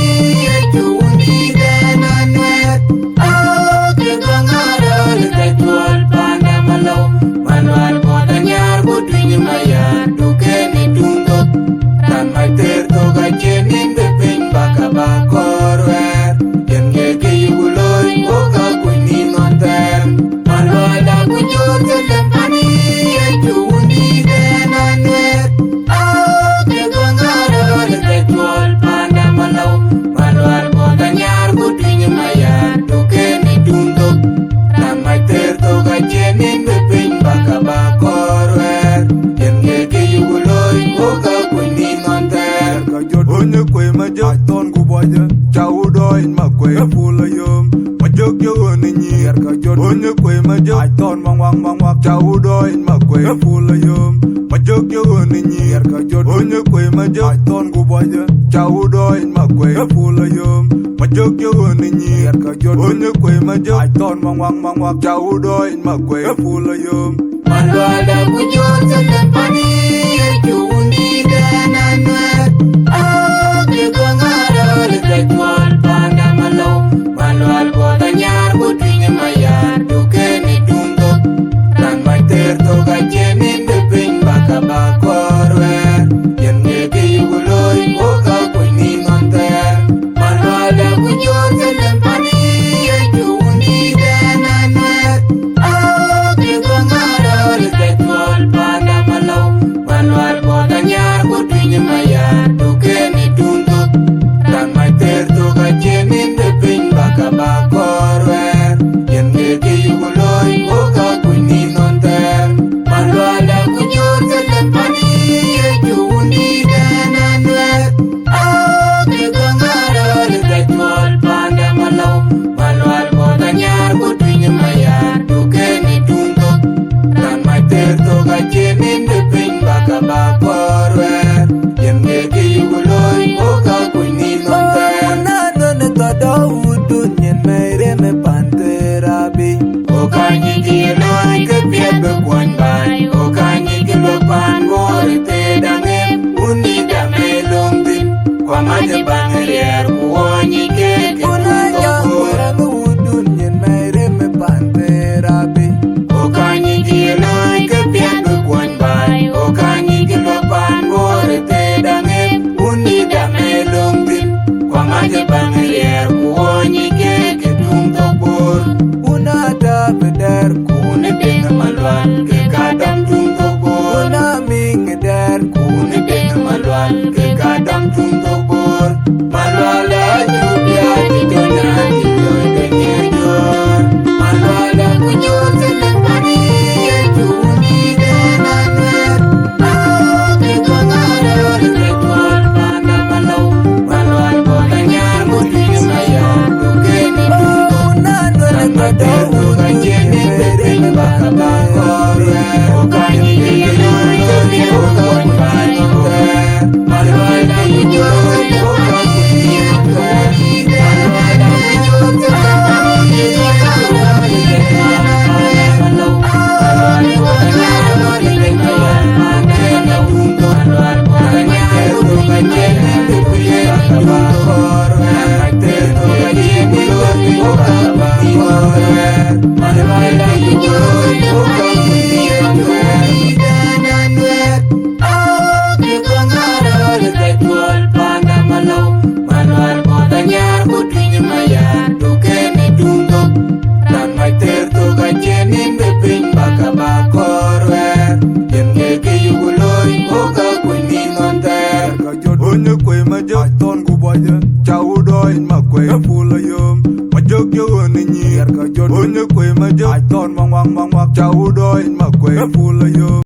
in ma kwe fula yom ma jok yo ni nyer ka jot onye kwe ma jok ai ton wang wang chaudo in ma kwe fula yom ma jok yo ni nyer ka jot onye kwe ma jok ai ton gu boje chaudo in ma kwe fula yom ma jok yo ni nyer ka jot onye kwe ma jok ai ton wang chaudo in ma kwe fula yom Malwala kujot selepani Jundi dananwet Kekongara Lekajual panda malau Malwal boda nyar Kutwinya mayar Dukeni dungok Dan maiter toga jenin Deping baka bakorwer Yen ngeke yuguloi Boka kuni nonter Malwala kujot selepani Jundi dananwet Kekongara Lekajual panda malau Malwal boda nyar Kutwinya mayar Dukeni dungok Dan maiter toga jenin Deping baka bakorwer Yen ngeke yuguloi Boka kuni nonter Malwala kujot selepani Jundi dananwet Kekongara Lekajual panda malau Malwal boda nyar Kutwinya mayar Dukeni dungok Dan maiter toga jenin Deping baka bakorwer Yen ngeke yuguloi Boka kuni nonter Nane tada udun yen mere me pantera bi Okanyi kiloi kepiat bekuan bai Okanyi kilopan mori te dangem Uni dame longtin Kwa mate bangerier Kuonyi keke Una nyangwera udun yen mere me pantera bi Okanyi kiloi kepiat bekuan bai Okanyi kilopan mori te dangem Uni dame longtin Kwa mate bangerier Kuonyi keke tungtokbor Una da beder Kune denga malwan ke kadam tungtokbor Una ming der Kune denga malwan ke kadam tungtokbor Malwala jubya titona titoy kenye jor Malwala kujot selepani Jundi dananwet Kekongara Lekajual panda malau Malwal boda nyar Kutwinya mayar Dukeni dungok Dan mater toga jenin Deping baka bakorwer Okanyi kiloi kepiat bekuan bai nonter Malwala kujot Boka kuni nonter Malwala kujot selepani Lekajual panda malau Malwal boda nyar Kutwinya mayar Dukeni dungok Malwal boda nyar Toga jenin Deping baka bakorwer Mater toga jenin Deping baka bakorwer Malwala kujot Boka kuni nonter dananwet Kekongara Lekajual panda malau Malwal boda nyar Kutwinya mayar Dukeni dungok Dan maiter toga jenin Deping baka bakorwer Yen ngeke yuguloi Boka kuni nonter ka jot onye kwe ma jok ai ton gu boje chaudo in ma kwe fula yom ma jok yo ni nyer ka jot onye kwe ma jok ai ton wang chaudo in ma kwe fula yom